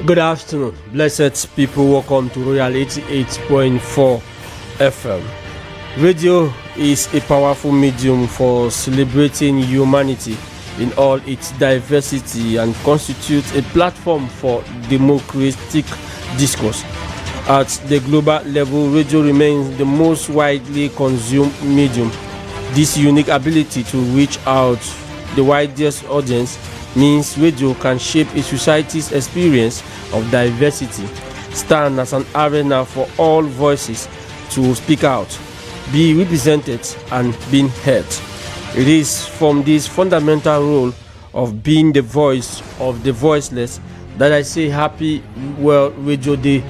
Good afternoon, blessed people. Welcome to Royal 88.4 FM. Radio is a powerful medium for celebrating humanity in all its diversity and constitutes a platform for democratic discourse. At the global level, radio remains the most widely consumed medium. This unique ability to reach out the widest audience means radio can shape a society's experience of diversity, stand as an arena for all voices to speak out, be represented, and being heard. It is from this fundamental role of being the voice of the voiceless that I say Happy World Radio Day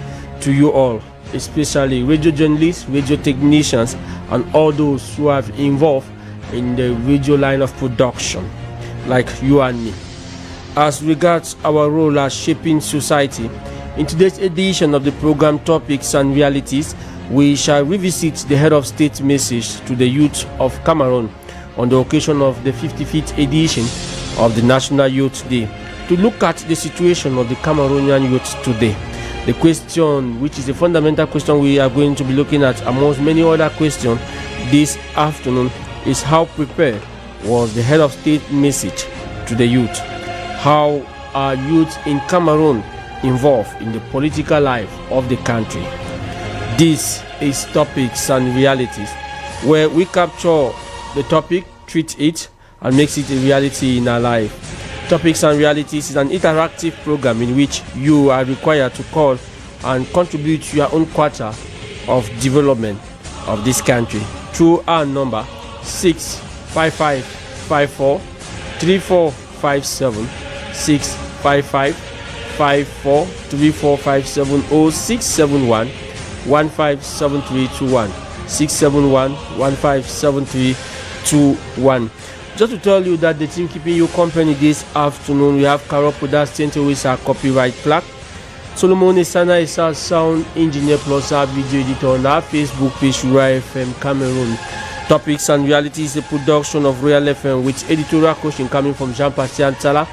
to you all, especially radio journalists, radio technicians, and all those who have involved in the radio line of production, like you and me. As regards our role as shaping society, in today's edition of the program Topics and Realities, we shall revisit the head of state message to the youth of Cameroon on the occasion of the 55th edition of the National Youth Day, to look at the situation of the Cameroonian youth today. The question, which is a fundamental question we are going to be looking at amongst many other questions this afternoon, is how prepared was the head of state message to the youth? How are youth in Cameroon involved in the political life of the country? This is Topics and Realities, where we capture the topic, treat it, and makes it a reality in our life. Topics and Realities is an interactive program in which you are required to call and contribute to your own quarter of development of this country through our number 65554 3457 65554 3457 or 671 157321 671 157321. Just to tell you that the team keeping you company this afternoon, we have Carol Podastin with our copyright plaque, Solomon Isana is our sound engineer plus our video editor on our Facebook page, Royal FM Cameroon. Topics and Realities is a production of Royal FM with editorial coaching coming from Jean-Pascal Antala.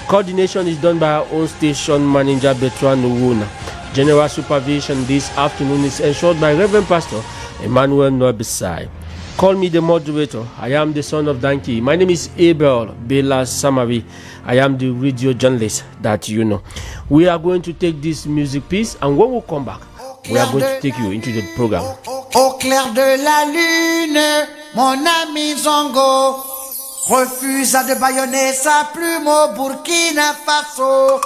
Coordination is done by our own station manager Bertrand Owuna. General supervision this afternoon is ensured by Reverend Pastor Emmanuel Nobisai. Call me the moderator. I am the son of Donkey. My name is ABEL Bela Samari. I am the radio journalist that you know. We are going to take this music piece, and when we come back, we are going to take you into the program. Au clair de la lune, mon ami Zongo refusa de bâillonner sa plume au Burkina Faso.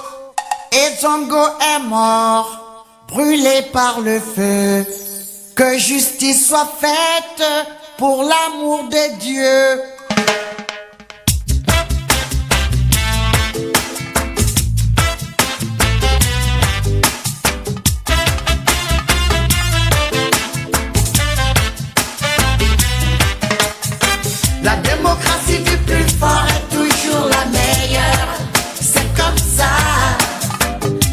Et Zongo est mort, brûlé par le feu. Que justice soit faite pour l'amour de Dieu. La démocratie du plus fort est toujours la meilleure. C'est comme ça.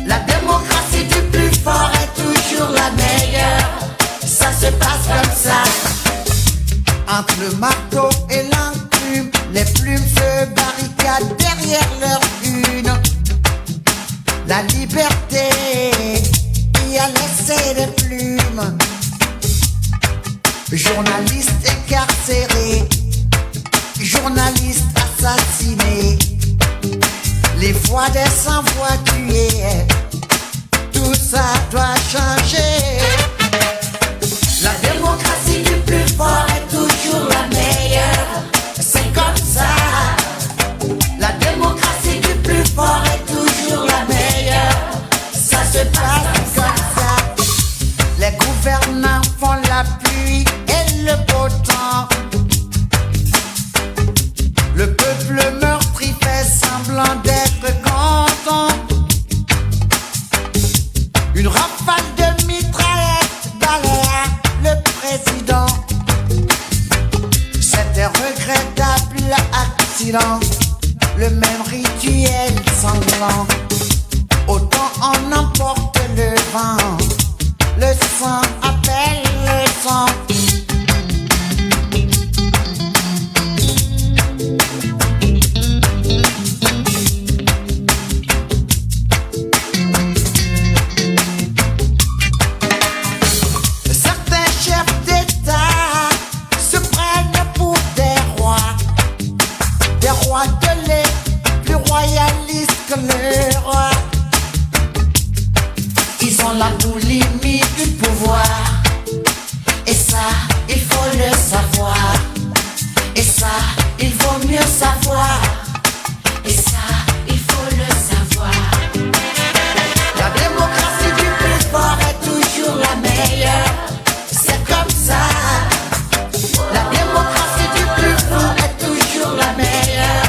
La démocratie du plus fort est toujours la meilleure. Ça se passe comme ça. Entre le marteau et l'enclume, les plumes se barricadent derrière leur une. La liberté y a laissé des plumes. Journalistes incarcérés, journalistes assassinés, les voix des sans-voix tuées. Tout ça doit changer. La démocratie du plus fort est toujours la meilleure. C'est comme ça. La démocratie du plus fort est toujours la meilleure. Ça se passe comme ça. Les gouvernants font la pluie et le beau temps. Le peuple meurtri fait semblant d'être content. Une rafale de mitraillettes balaya le président. C'était regrettable accident. Le même rituel sanglant. Autant on emporte le vent. Le sang appelle le sang. roi de lait, plus royaliste que le roi. Ils ont la boulimie du pouvoir. Et ça, il faut le savoir. Et ça, il vaut mieux savoir. Et ça, il faut le savoir. La démocratie du plus fort est toujours la meilleure. C'est comme ça. La démocratie du plus fort est toujours la meilleure.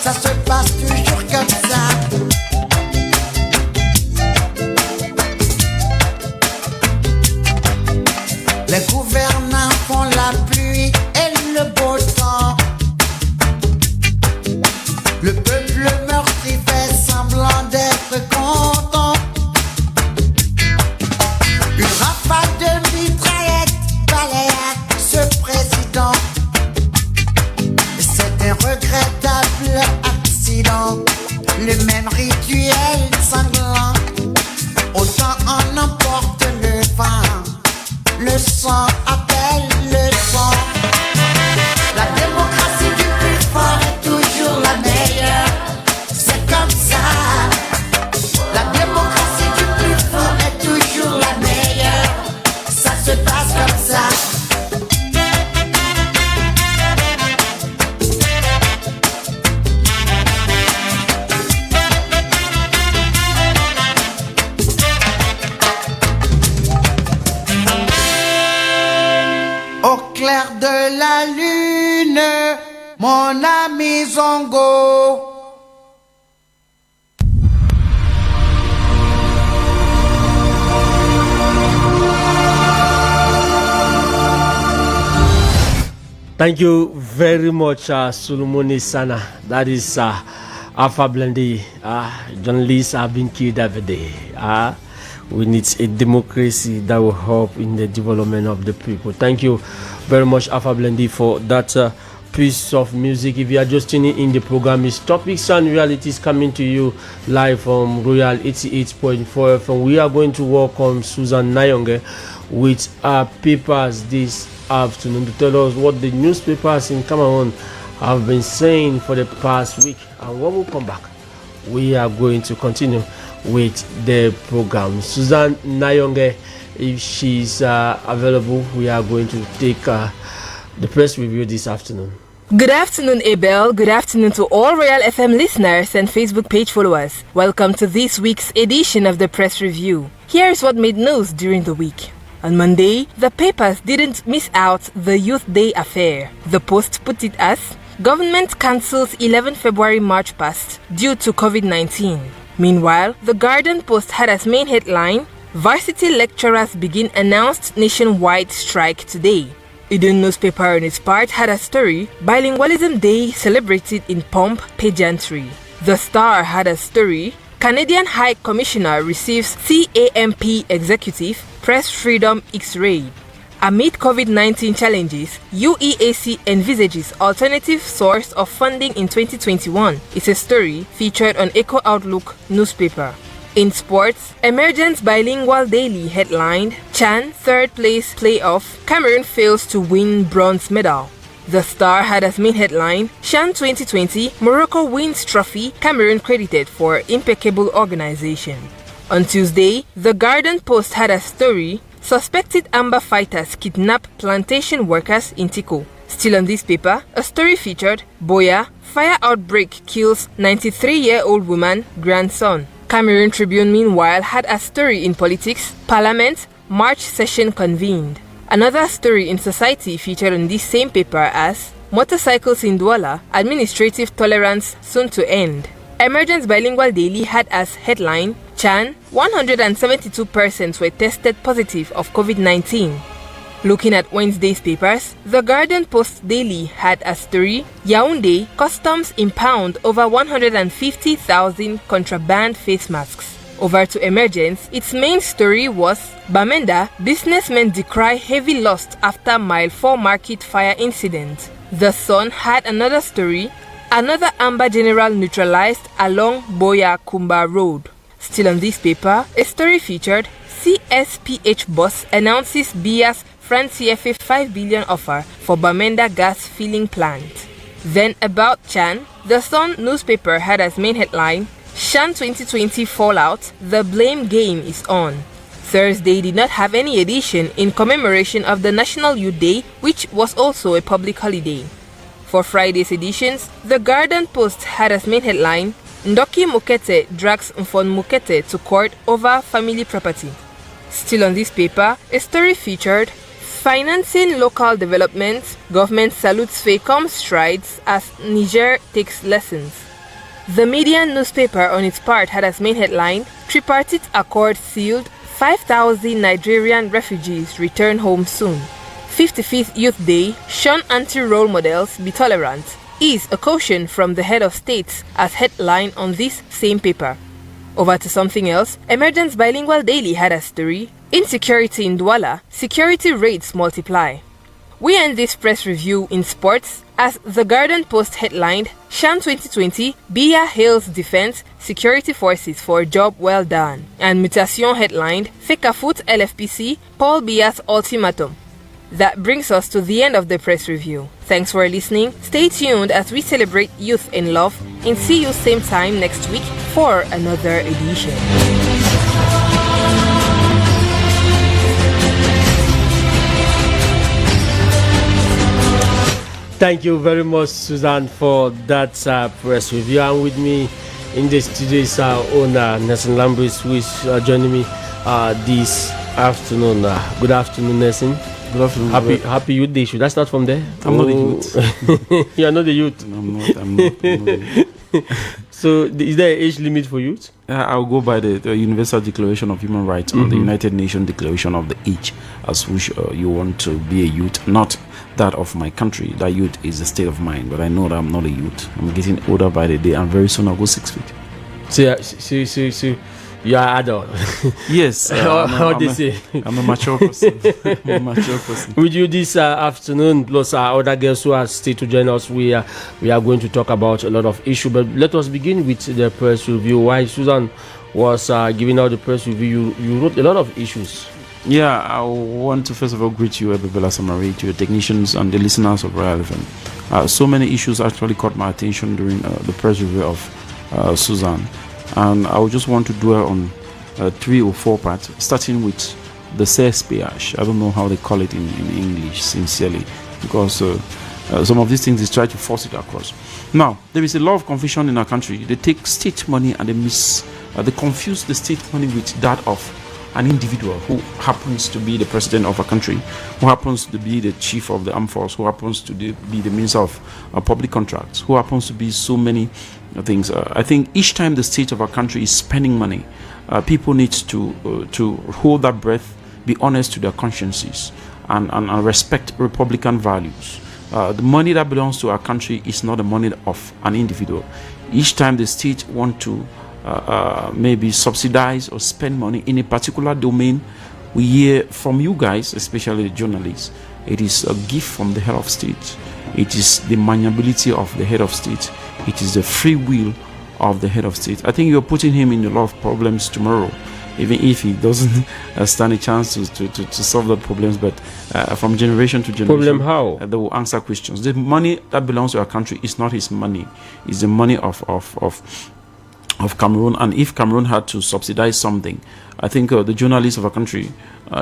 Ça se passe toujours comme ça. Les gouvernants font la pluie et le beau temps. Le peuple meurtri fait semblant d'être content. Une rafale de mitraillettes balaya ce président. C'est un regrettable accident. Le même rituel sanglant. Autant on emporte le vent. Le sang appelle le sang. La démocratie du plus fort est toujours la meilleure. C'est comme ça. La démocratie du plus fort est toujours la meilleure. Ça se passe comme ça. Au clair de la lune, mon ami Zongo. Thank you very much, Solomon Sana. That is Alpha Blendy. Journalists have been killed every day. We need a democracy that will help in the development of the people. Thank you very much, Alpha Blendy, for that piece of music. If you are just tuning in, the program is Topics and Realities coming to you live from Royal 88.4 FM. We are going to welcome Susan Nayonge with our papers this afternoon to tell us what the newspapers in Cameroon have been saying for the past week. And when we come back, we are going to continue with the program. Susan Nayonge, if she's available, we are going to take the press review this afternoon. Good afternoon, Abel. Good afternoon to all Royal FM listeners and Facebook page followers. Welcome to this week's edition of the press review. Here's what made news during the week. On Monday, the papers didn't miss out the Youth Day affair. The Post put it as, government cancels 11 February March past due to COVID-19. Meanwhile, the Garden Post had as main headline, varsity lecturers begin announced nationwide strike today. Eden newspaper on its part had a story, Bilingualism Day celebrated in pomp, pageantry. The Star had a story, Canadian High Commissioner receives CAMP executive, press freedom X-ray. Amid COVID-19 challenges, UEAC envisages alternative source of funding in 2021. It's a story featured on Echo Outlook newspaper. In sports, Emergence Bilingual Daily headlined, Chan third place playoff, Cameroon fails to win bronze medal. The Star had as main headline, Chan 2020, Morocco wins trophy, Cameroon credited for impeccable organization. On Tuesday, the Garden Post had a story, suspected Amber fighters kidnap plantation workers in Tiko. Still on this paper, a story featured, Boya, fire outbreak kills 93-year-old woman, grandson. Cameroon Tribune meanwhile had a story in politics, Parliament, March session convened. Another story in society featured on this same paper as, motorcycles in Douala, administrative tolerance soon to end. Emergence Bilingual Daily had as headline, Chan, 172 persons were tested positive of COVID-19. Looking at Wednesday's papers, the Garden Post Daily had a story, Yaoundé, customs impound over 150,000 contraband face masks. Over to Emergence, its main story was, Bamenda, businessmen decry heavy loss after Mile 4 market fire incident. The Sun had another story, another Amber general neutralized along Boya Kumba Road. Still on this paper, a story featured, CSPH boss announces Bia's France CFA 5 billion offer for Bamenda gas filling plant. Then about Chan, the Sun newspaper had as main headline, Chan 2020 fallout, the blame game is on. Thursday did not have any edition in commemoration of the National Youth Day, which was also a public holiday. For Friday's editions, the Garden Post had as main headline, Ndoki Mukete drags Mfon Mukete to court over family property. Still on this paper, a story featured, Financing local development, government salutes FECOM strides as Niger takes lessons. The Median newspaper on its part had as main headline, Tripartite Accord sealed, 5,000 Nigerian refugees return home soon. 55th Youth Day, shun anti-role models, be tolerant, is a caution from the head of state as headline on this same paper. Over to something else, Emergence Bilingual Daily had a story, Insecurity in Douala, security raids multiply. We end this press review in sports as the Garden Post headlined, Chan 2020, Biya hails defense security forces for job well done. And Mutation headlined, Fekafoot LFPC, Paul Biya's ultimatum. That brings us to the end of the press review. Thanks for listening. Stay tuned as we celebrate youth in love and see you same time next week for another edition. Thank you very much, Susan, for that press review. And with me in the studio is our owner, Nelson Lambris, who is joining me this afternoon. Good afternoon, Nelson. Good afternoon. Happy Youth Day. Should I start from there? I'm not the youth. You are not the youth. I'm not the youth. So, is there an age limit for youth? I'll go by the Universal Declaration of Human Rights and the United Nations Declaration of the age as which you want to be a youth, not that of my country. That youth is a state of mind, but I know that I'm not a youth. I'm getting older by the day, and very soon I'll go 6 feet. So you are adult. Yes. How they say? I'm a mature person. With you this afternoon, plus our other girls who are still to join us, we are going to talk about a lot of issues. But let us begin with the press review. While Susan was giving out the press review, you wrote a lot of issues. Yeah, I want to first of all greet you, ABEL BELA SAMARI, to your technicians and the listeners of Royal FM. So many issues actually caught my attention during the press review of Susan. And I would just want to dwell on 3 or 4 parts, starting with the CSPH. I don't know how they call it in English, sincerely, because some of these things they try to force it across. Now, there is a lot of confusion in our country. They take state money and they confuse the state money with that of an individual who happens to be the president of a country, who happens to be the chief of the armed force, who happens to be the minister of public contracts, who happens to be so many things. I think each time the state of our country is spending money, people need to hold that breath, be honest to their consciences, and respect Republican values. The money that belongs to our country is not the money of an individual. Each time the state want to maybe subsidize or spend money in a particular domain, we hear from you guys, especially the journalists, it is a gift from the head of state. It is the malleability of the head of state. It is the free will of the head of state. I think you're putting him in a lot of problems tomorrow, even if he doesn't stand a chance to solve the problems. But from generation to generation, problem how? They will answer questions. The money that belongs to our country is not his money. It's the money of Cameroon. And if Cameroon had to subsidize something, I think the journalists of our country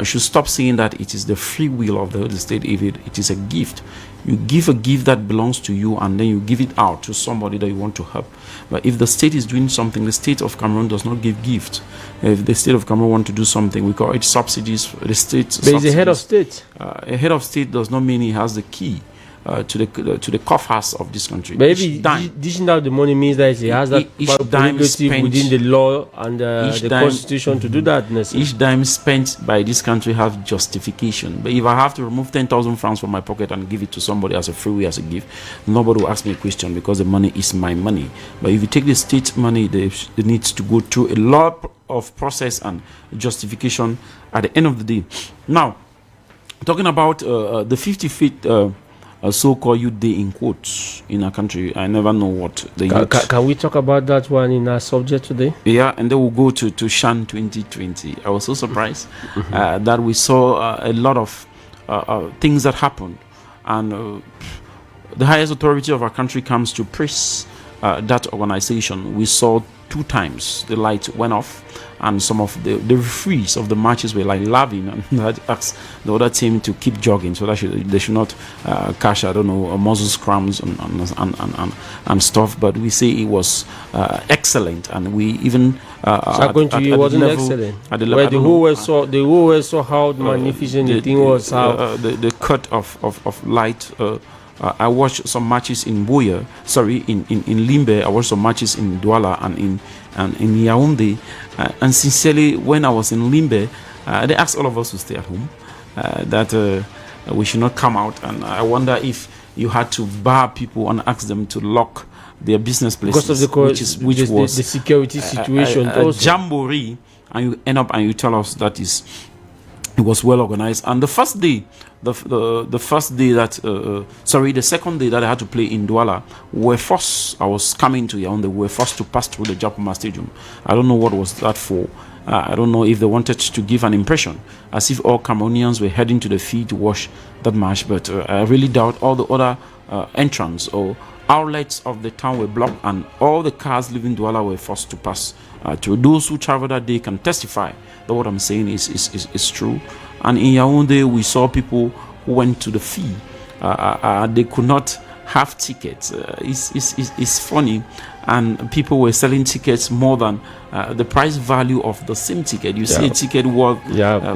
should stop saying that it is the free will of the state. If it is a gift, you give a gift that belongs to you and then you give it out to somebody that you want to help. But if the state is doing something, the state of Cameroon does not give gifts. If the state of Cameroon want to do something, we call it subsidies. The state. But he's a head of state. A head of state does not mean he has the key to the coffers of this country. Maybe dishing out the money means that he has that prerogative within the law and the constitution to do that. Each dime spent by this country have justification. But if I have to remove 10,000 francs from my pocket and give it to somebody as a free will, as a gift, nobody will ask me a question because the money is my money. But if you take the state money, it needs to go through a lot of process and justification at the end of the day. Now, talking about the 50 feet so-called youth day in quotes in our country, I never know what the youth. Can we talk about that one in our subject today? Yeah, and then we'll go to Chan 2020. I was so surprised that we saw a lot of things that happened, and the highest authority of our country comes to praise that organization. We saw 2 times the light went off, and some of the referees of the matches were like laughing, and that asked the other team to keep jogging so that they should not catch, I don't know, muscle cramps and stuff. But we say it was excellent, and we even according to you, it wasn't excellent. At the level, the whole world saw how magnificent the thing was. How the cut of light. I watched some matches in Boya, in Limbe. I watched some matches in Douala and in Yaoundé. And sincerely, when I was in Limbe, they asked all of us to stay at home, that we should not come out. And I wonder if you had to bar people and ask them to lock their business places, because of the security situation. A jamboree, and you end up and you tell us that it was well organized. And the first day, the second day that I had to play in Douala, I was coming to Yaoundé, we were forced to pass through the Japoma Stadium. I don't know what was that for. I don't know if they wanted to give an impression as if all Cameroonians were heading to the field to watch that match, but I really doubt. All the other entrance or outlets of the town were blocked, and all the cars leaving Douala were forced to pass through. Those who travel that day can testify that what I'm saying is true. And in Yaoundé, we saw people who went to the field. They could not have tickets. It's funny, and people were selling tickets more than the price value of the same ticket. You see a ticket worth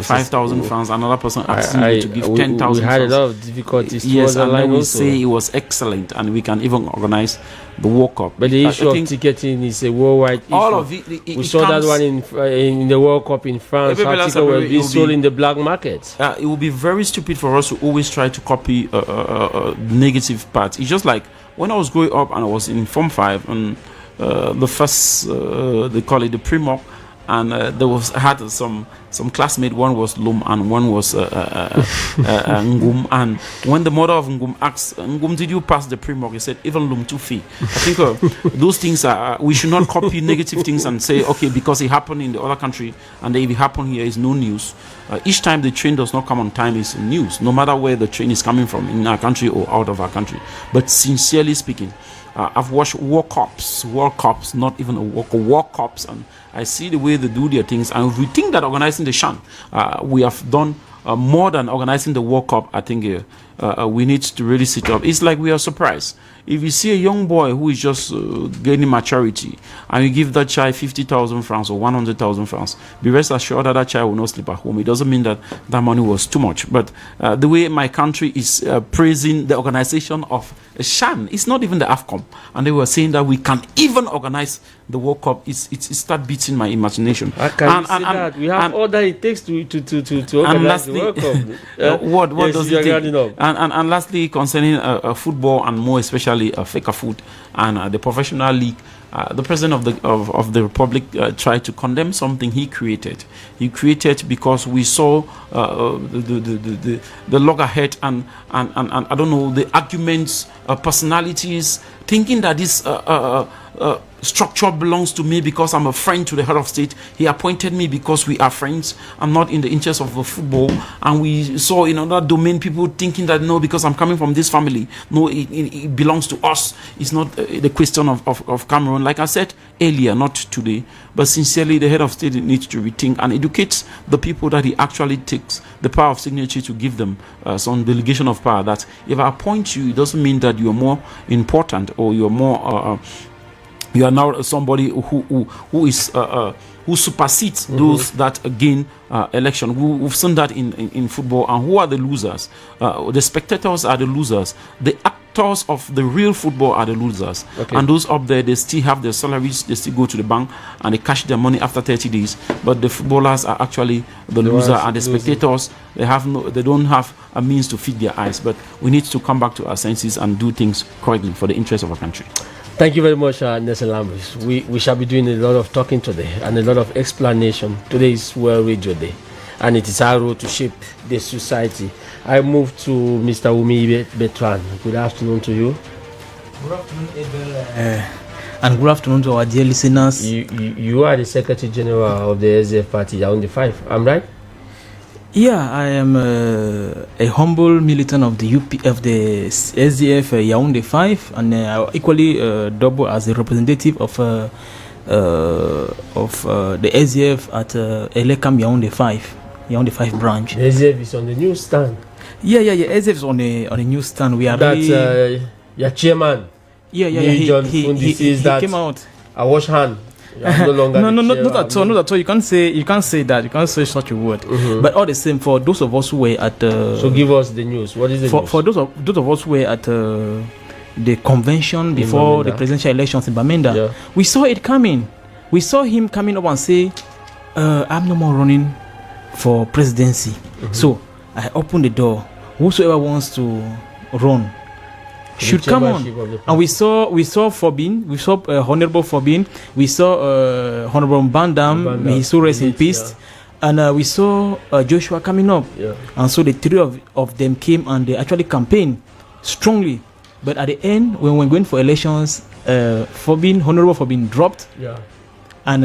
5,000 francs, another person asking you to give 10,000 francs. We had a lot of difficulties. Yes, and then we say it was excellent, and we can even organize the World Cup. But the issue of ticketing is a worldwide issue. All of it we saw that one in the World Cup in France. How tickets were being sold in the black market. It would be very stupid for us to always try to copy negative parts. It's just like when I was growing up and I was in Form 5, and the first they call it the pre-mock, and had some classmate. One was Lum and one was Ngum. And when the mother of Ngum asked Ngum, "Did you pass the pre-mock?" He said, "Even Lum too fee." I think those things we should not copy negative things and say, okay, because it happened in the other country, and if it happened here, is no news. Each time the train does not come on time is news, no matter where the train is coming from, in our country or out of our country. But sincerely speaking, I've watched World Cups, not even a World Cups, and I see the way they do their things. And if we think that organizing the Shan, we have done more than organizing the World Cup, I think we need to really sit up. It's like we are surprised. If you see a young boy who is just gaining maturity, and you give that child 50,000 francs or 100,000 francs, be rest assured that child will not sleep at home. It doesn't mean that money was too much. But the way my country is praising the organization of Shan, it's not even the AFCOM. And they were saying that we can even organize the World Cup. It start beating my imagination. I can see that. We have all that it takes to organize the World Cup. What does it take? And lastly, concerning football, and more especially Fecafoot and the professional league, the president of the republic tried to condemn something he created. He created because we saw the loggerhead and I don't know, the arguments, personalities, thinking that this structure belongs to me because I'm a friend to the head of state. He appointed me because we are friends. I'm not in the interest of the football. And we saw in another domain people thinking that no, because I'm coming from this family, no, it belongs to us. It's not the question of Cameroon. Like I said earlier, not today, but sincerely, the head of state needs to rethink and educate the people that he actually takes the power of signature to give them some delegation of power. That if I appoint you, it doesn't mean that you're more important or you're more you are now somebody who supersedes those that gain election. We've seen that in football. And who are the losers? The spectators are the losers. The actors of the real football are the losers. Okay. And those up there, they still have their salaries. They still go to the bank and they cash their money after 30 days. But the footballers are actually the loser, and the spectators, they don't have a means to feed their eyes. But we need to come back to our senses and do things correctly for the interest of our country. Thank you very much, Nelson Lambis. We shall be doing a lot of talking today and a lot of explanation. Today is World Radio Day, and it is our role to shape the society. I move to Mr. Umi Betran. Good afternoon to you. Good afternoon, Abel, and good afternoon to our dear listeners. You are the Secretary General of the SDF Party on the 5. I'm right? Yeah, I am a humble militant of the SDF Yaoundé 5, and equally double as a representative of the SDF at Elekam Yaoundé 5 branch. The SDF is on the newsstand. Yeah. SDF is on a newsstand. We are That's your chairman. Yeah. He came out. I wash hand. No longer not at all. You can't say that. You can't say such a word. Mm-hmm. But all the same, for those of us who were at so give us the news. What is the news? For those of us who were at the convention before the presidential elections in Bamenda, we saw it coming. We saw him coming up and say, "I'm no more running for presidency." Mm-hmm. So I opened the door. Whosoever wants to run should come on. And we saw Forbin, we saw Honorable Forbin, we saw Honorable Bandam, may he so rest in peace, and we saw Joshua coming up. And so the three of them came and they actually campaigned strongly. But at the end, when we were going for elections, Honorable Forbin dropped, and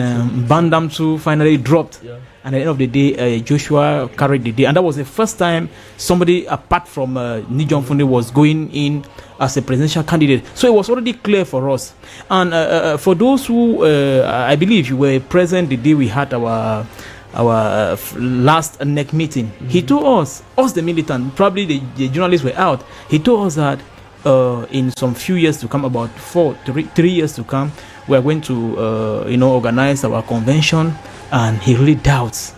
Bandam too finally dropped. And at the end of the day, Joshua carried the day. And that was the first time somebody apart from Nijon Funde was going in as a presidential candidate. So it was already clear for us. And for those who, I believe you were present the day we had our last NEC meeting, he told us the militant, probably the journalists were out, he told us that in some few years to come, about 3 years to come, we are going to organize our convention. And he really doubts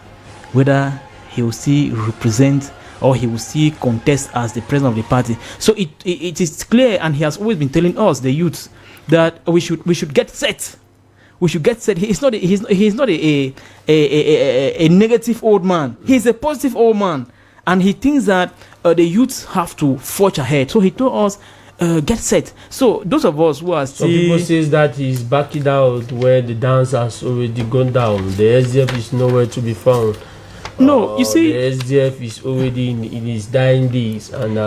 whether he will still represent or he will still contest as the president of the party. So it is clear, and he has always been telling us, the youths, that we should get set. We should get set. He's not a negative old man. He's a positive old man, and he thinks that the youths have to forge ahead. So he told us, get set. So those of us who are still... Some people says that he's backing out where the dance has already gone down. The SDF is nowhere to be found. No, you see... The SDF is already in his dying days, and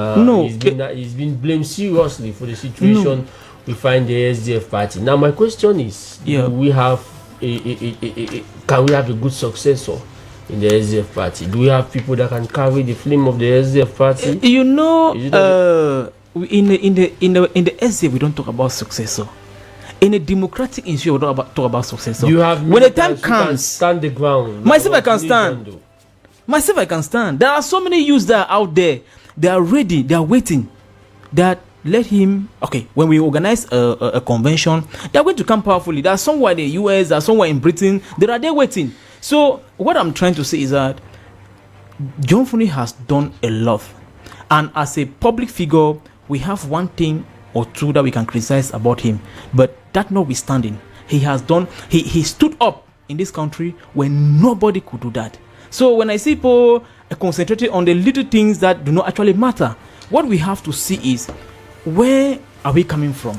he's been blamed seriously for the situation we find the SDF party. Now my question is, do we have can we have a good successor in the SDF party? Do we have people that can carry the flame of the SDF party? In the SDF, we don't talk about successor. In a democratic issue, we don't talk about successor. You have when the time comes, stand the ground. Myself, I can stand. There are so many youths that are out there. They are ready. They are waiting. That let him. Okay, when we organize a convention, they are going to come powerfully. There are somewhere in the US. There are somewhere in Britain. They are there waiting. So what I'm trying to say is that John Funny has done a lot, and as a public figure, we have one thing or two that we can criticize about him. But that notwithstanding, he has done, he stood up in this country when nobody could do that. So when I see people concentrating on the little things that do not actually matter, what we have to see is, where are we coming from?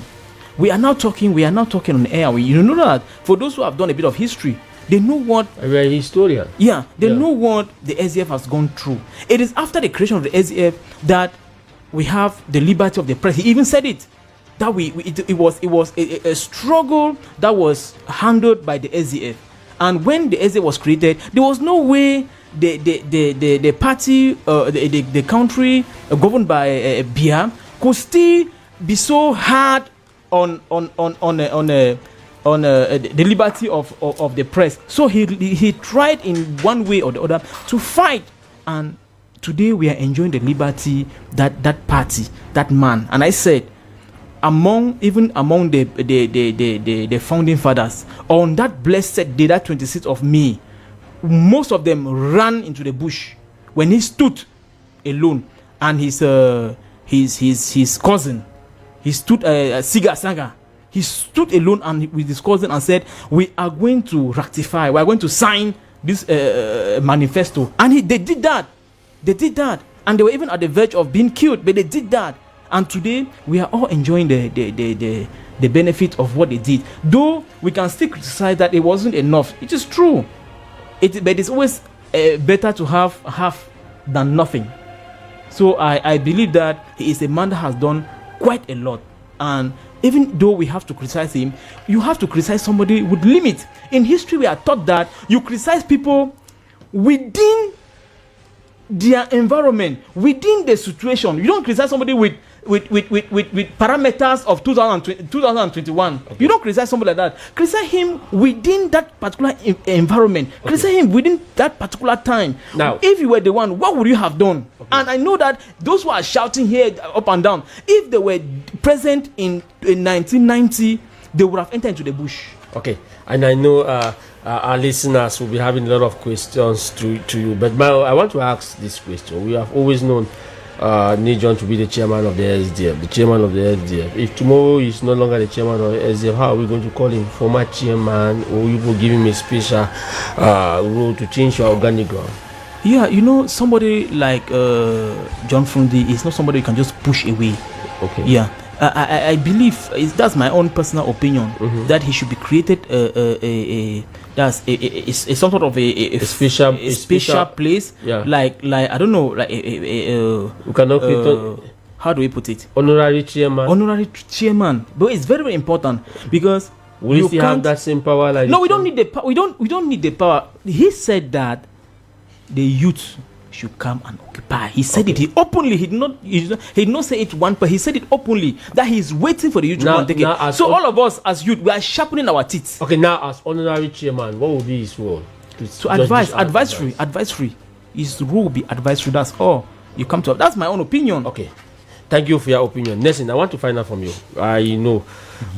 We are now talking on air. You know that for those who have done a bit of history, they know what... We're a historian. Yeah, they know what the SDF has gone through. It is after the creation of the SDF that we have the liberty of the press. He even said it, that it was a struggle that was handled by the SDF. And when the SDF was created, there was no way the party, the country governed by Bia could still be so hard on the liberty of the press. So he tried in one way or the other to fight, and today we are enjoying the liberty that party, that man. And I said, among the founding fathers, on that blessed day, that 26th of May, most of them ran into the bush when he stood alone, and his cousin, he stood Siga Saga. He stood alone and with his cousin and said, we are going to rectify, we are going to sign this manifesto. And they did that. And they were even at the verge of being killed, but they did that. And today we are all enjoying the benefit of what they did. Though we can still criticize that it wasn't enough. It is true. But it's always better to have half than nothing. So I believe that he is a man that has done quite a lot. And even though we have to criticize him, you have to criticize somebody with limit. In history, we are taught that you criticize people within their environment within the situation. You don't criticize somebody with parameters of 2021. Okay. You don't criticize somebody like that. Criticize him within that particular environment. Okay. Criticize him within that particular time. Now, if you were the one, what would you have done? Okay. And I know that those who are shouting here up and down, if they were present in 1990, they would have entered into the bush. Okay, and I know our listeners will be having a lot of questions to you, but I want to ask this question. We have always known Nijon to be the chairman of the SDF, If tomorrow he's no longer the chairman of the SDF, how are we going to call him? Former chairman, or you will give him a special role to change your organigram? Yeah, somebody like John Fundi is not somebody you can just push away. Okay. Yeah. I believe that's my own personal opinion, that he should be created some sort of a special place. Yeah. Like I don't know, like we cannot create how do we put it? Honorary chairman. But it's very, very important because you still have that same power. Like no, we don't need the power. We don't need the power. He said that the youth should come and occupy. He said it. He openly. He did not say it one, but he said it openly that he's waiting for the youth to come and take it. So all of us as youth, we are sharpening our teeth. Okay, now as honorary chairman, what will be his role? So advisory. His role will be advisory. That's all. You come to. That's my own opinion. Okay, thank you for your opinion. Nelson, I want to find out from you. I know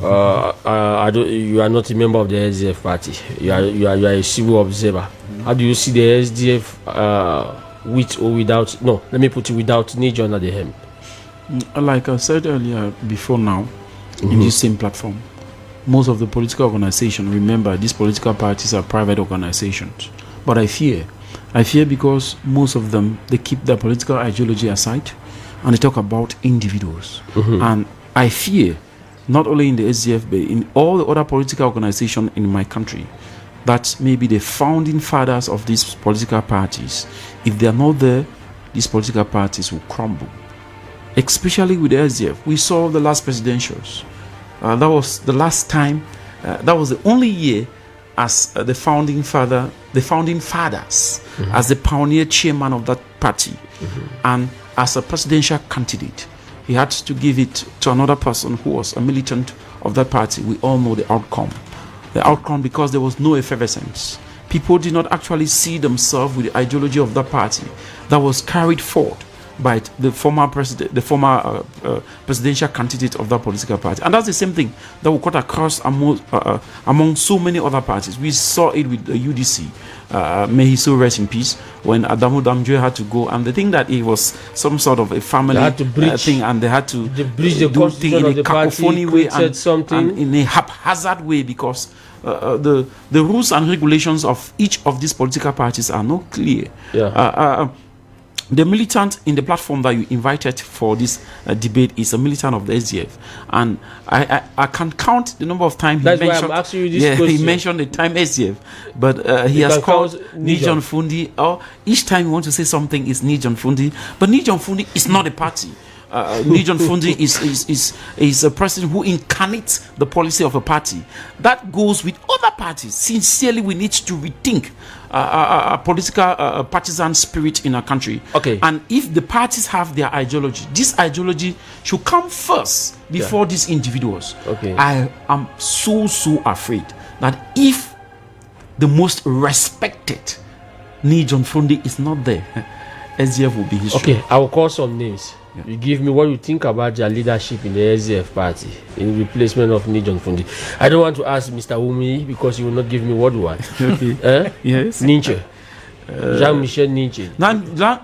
you are not a member of the SDF party. You are a civil observer. How do you see the SDF? With or without, no, let me put it without Nijon at the helm? Like I said earlier, before now, in this same platform, most of the political organizations, remember, these political parties are private organizations. But I fear because most of them, they keep their political ideology aside and they talk about individuals. And I fear, not only in the SDF, but in all the other political organizations in my country, that maybe the founding fathers of these political parties, if they are not there, these political parties will crumble. Especially with the SDF. We saw the last presidentials. That was the last time, that was the only year as the founding fathers, as the pioneer chairman of that party, and as a presidential candidate. He had to give it to another person who was a militant of that party. We all know the outcome. Because there was no effervescence. People did not actually see themselves with the ideology of that party that was carried forward by the former presidential candidate of that political party. And that's the same thing that we cut across among so many other parties. We saw it with the UDC. May he so rest in peace, when Adamu Damjoe had to go, and the thing that it was some sort of a family thing, and they had to do things in a cacophony way and in a haphazard way, because the rules and regulations of each of these political parties are not clear. The militant in the platform that you invited for this debate is a militant of the SDF, and I can count the number of times he mentioned the time SDF, but he has called Nijon Fundi, or each time you want to say something is Nijon Fundi, but Nijon Fundi is not a party. Nijon Fundi is a person who incarnates the policy of a party. That goes with other parties. Sincerely, we need to rethink political partisan spirit in our country. Okay. And if the parties have their ideology, this ideology should come first before these individuals. Okay. I am so afraid that if the most respected Nijon Fundi is not there, SDF will be history. Okay, I will call some names. Yeah. You give me what you think about their leadership in the SDF party in replacement of Nijon Fundi. I don't want to ask Mr. Wumi because he will not give me what you want. Okay. Yes. Ninche. Jean-Michel Ninche. Now,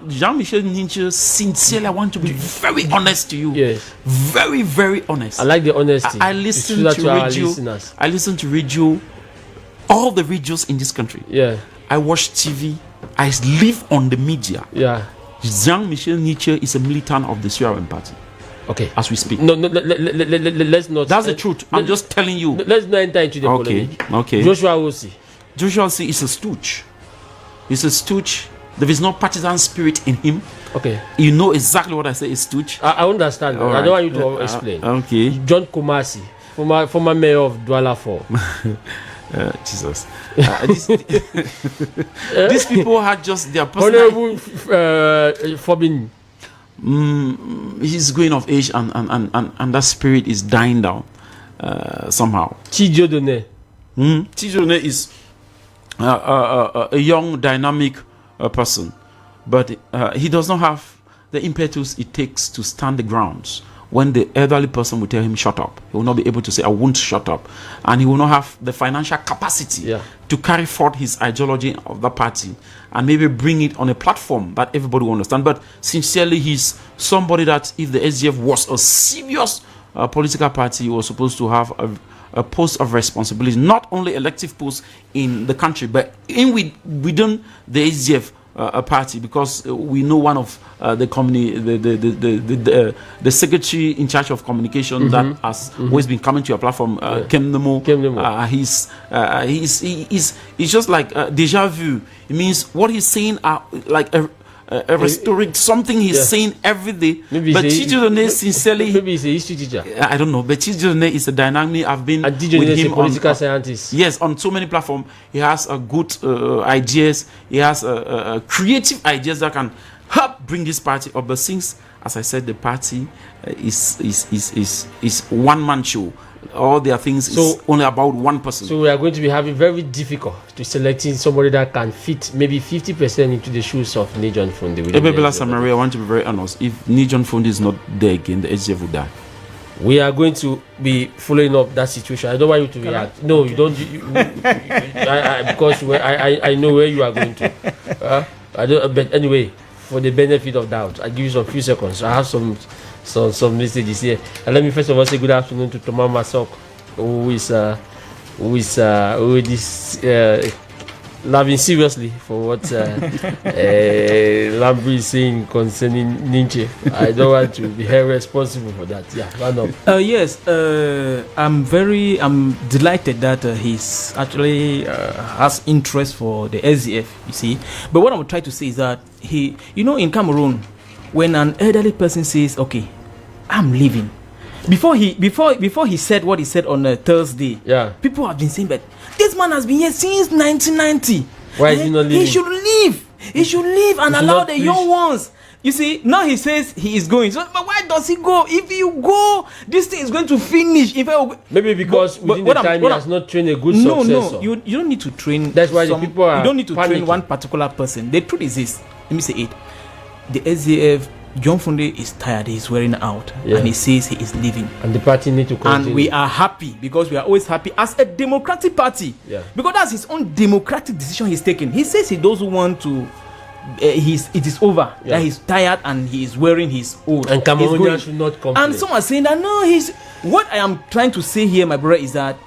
Jean-Michel Ninche, sincerely, I want to be very honest to you. Yes. Very, very honest. I like the honesty. I listen to radio. I listen to radio, all the radios in this country. Yeah. I watch TV. I live on the media. Yeah. Jean-Michel Ninche is a militant of the CRM party. Okay. As we speak. No, let's not. That's the truth. I'm just telling you. Let's not enter into the polemic. Okay. Joshua Ossi. Joshua Ossi is a stooge. He's a stooge. There is no partisan spirit in him. Okay. You know exactly what I say is stooge. I understand. I don't want you to explain. Okay. John Kumasi, former mayor of Douala 4. Jesus. These people had just their personal. Forbidden. He's going of age, and that spirit is dying down somehow. Tijodone. Tijodone is a young, dynamic person, but he does not have the impetus it takes to stand the grounds. When the elderly person will tell him shut up, he will not be able to say I won't shut up, and he will not have the financial capacity to carry forth his ideology of the party and maybe bring it on a platform that everybody will understand. But sincerely, he's somebody that if the SDF was a serious political party, he was supposed to have a post of responsibility, not only elective posts in the country, but within the SDF party, because we know one of the secretary in charge of communication that has always been coming to your platform, Kemnemo. He's just like deja vu. It means what he's saying are like a restoring something he's saying every day. Maybe but Tijodone sincerely, maybe he's a history teacher. I don't know, but Tijodone is a dynamic. I've been and Tijodone with is him a political scientist. Yes, on so many platforms. He has a good ideas. He has creative ideas that can help bring this party up. But since, as I said, the party is one man show. All their things is only about one person. So we are going to be having very difficult to selecting somebody that can fit maybe 50% into the shoes of Nijon Fundi. ABEL Bela Samari, I want to be very honest. If Nijon Fundi is not there again, the SDF will die. We are going to be following up that situation. I don't want you to react. No, you don't. Because I know where you are going to. I don't. But anyway, for the benefit of doubt, I give you some few seconds. I have some messages here. And let me first of all say good afternoon to Thomas Masok, who is laughing seriously for what Lambri is saying concerning Ninche. I don't want to be held responsible for that. Yeah, run up. Yes, I'm delighted that he's actually has interest for the SDF, you see. But what I'm trying to say is that in Cameroon, when an elderly person says, okay, I'm leaving, before he said what he said on Thursday, people have been saying that this man has been here since 1990. Why is he not leaving? He should leave. He should leave and allow the young ones. You see, now he says he is going. So, but why does he go? If you go, this thing is going to finish. Maybe because within the time he has not trained a good successor. No, you don't need to train. That's why the people are. You don't need to train one particular person. The truth is this. Let me say it. The SDF, John Funde is tired. He's wearing out, and he says he is leaving. And the party need to continue. And we are happy because we are always happy as a democratic party. Yeah. Because that's his own democratic decision he's taken. He says he doesn't want to. It is over. Yeah. That he's tired and he is wearing his own. And Cameroonians should not complain. And some are saying that no, what I am trying to say here, my brother, is that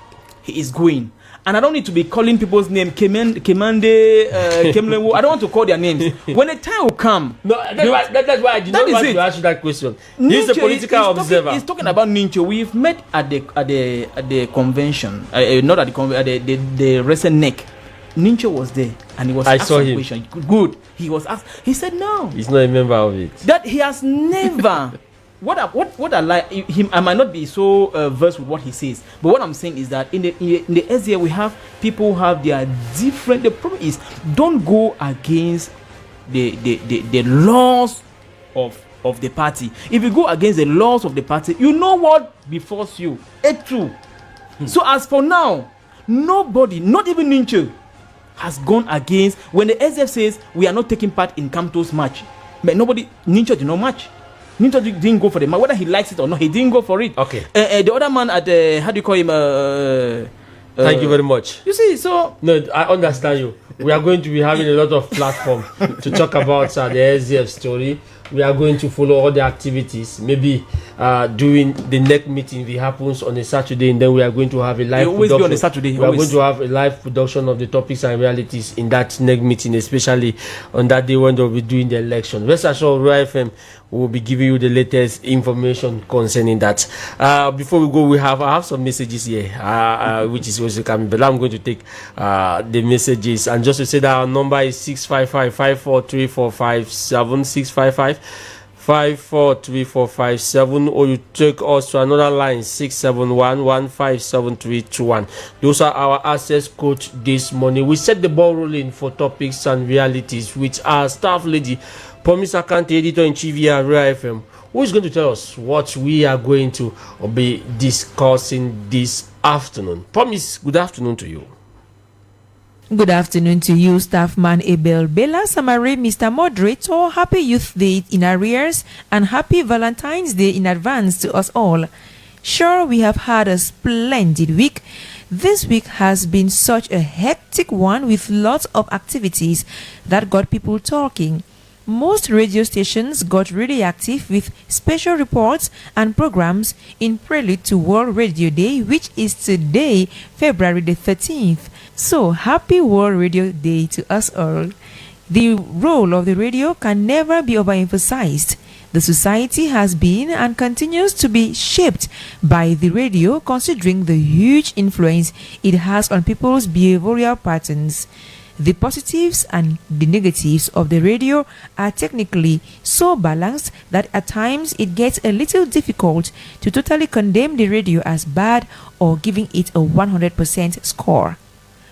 he is going. And I don't need to be calling people's name Kemande, Kemlewo. I don't want to call their names. When the time will come. No, that's why I did not want to ask you that question. He's a political observer. He's talking about Nincho. We've met at the convention, not at the recent neck. Nincho was there and he was asked a question. Good. He was asked. He said no. He's not a member of it. That he has never. What I like him, I might not be so versed with what he says, but what I'm saying is that in the SDA we have people who have their different. The problem is don't go against the laws of the party. If you go against the laws of the party, you know what befalls you. It's true. So as for now, nobody, not even Nincho, has gone against when the SDF says we are not taking part in Kamto's match. But Nincho did not match. Nincho didn't go for the match, whether he likes it or not. He didn't go for it. Okay. The other man at how do you call him? Thank you very much. You see, so no, I understand you. We are going to be having a lot of platform to talk about the SDF story. We are going to follow all the activities. Maybe during the next meeting, it happens on a Saturday, and then we are going to have a live production. Always be on a Saturday. We are going to have a live production of the topics and realities in that next meeting, especially on that day when they'll be doing the election. Rest assured, Royal FM will be giving you the latest information concerning that. Before we go, I have some messages here, which is also coming, but I'm going to take the messages. And just to say that our number is 655-543-4557, 543457, or you take us to another line 671157321. Those are our access codes this morning. We set the ball rolling for topics and realities with our staff lady, Promise Akante, editor-in-chief here at Real FM, who is going to tell us what we are going to be discussing this afternoon. Promise, good afternoon to you. Good afternoon to you, Staffman ABEL Bela Samari, Mr. Moderator. Happy Youth Day in arrears and happy Valentine's Day in advance to us all. Sure, we have had a splendid week. This week has been such a hectic one with lots of activities that got people talking. Most radio stations got really active with special reports and programs in prelude to World Radio Day, which is today, February the 13th. So, happy World Radio Day to us all. The role of the radio can never be overemphasized. The society has been and continues to be shaped by the radio, considering the huge influence it has on people's behavioral patterns. The positives and the negatives of the radio are technically so balanced that at times it gets a little difficult to totally condemn the radio as bad or giving it a 100% score.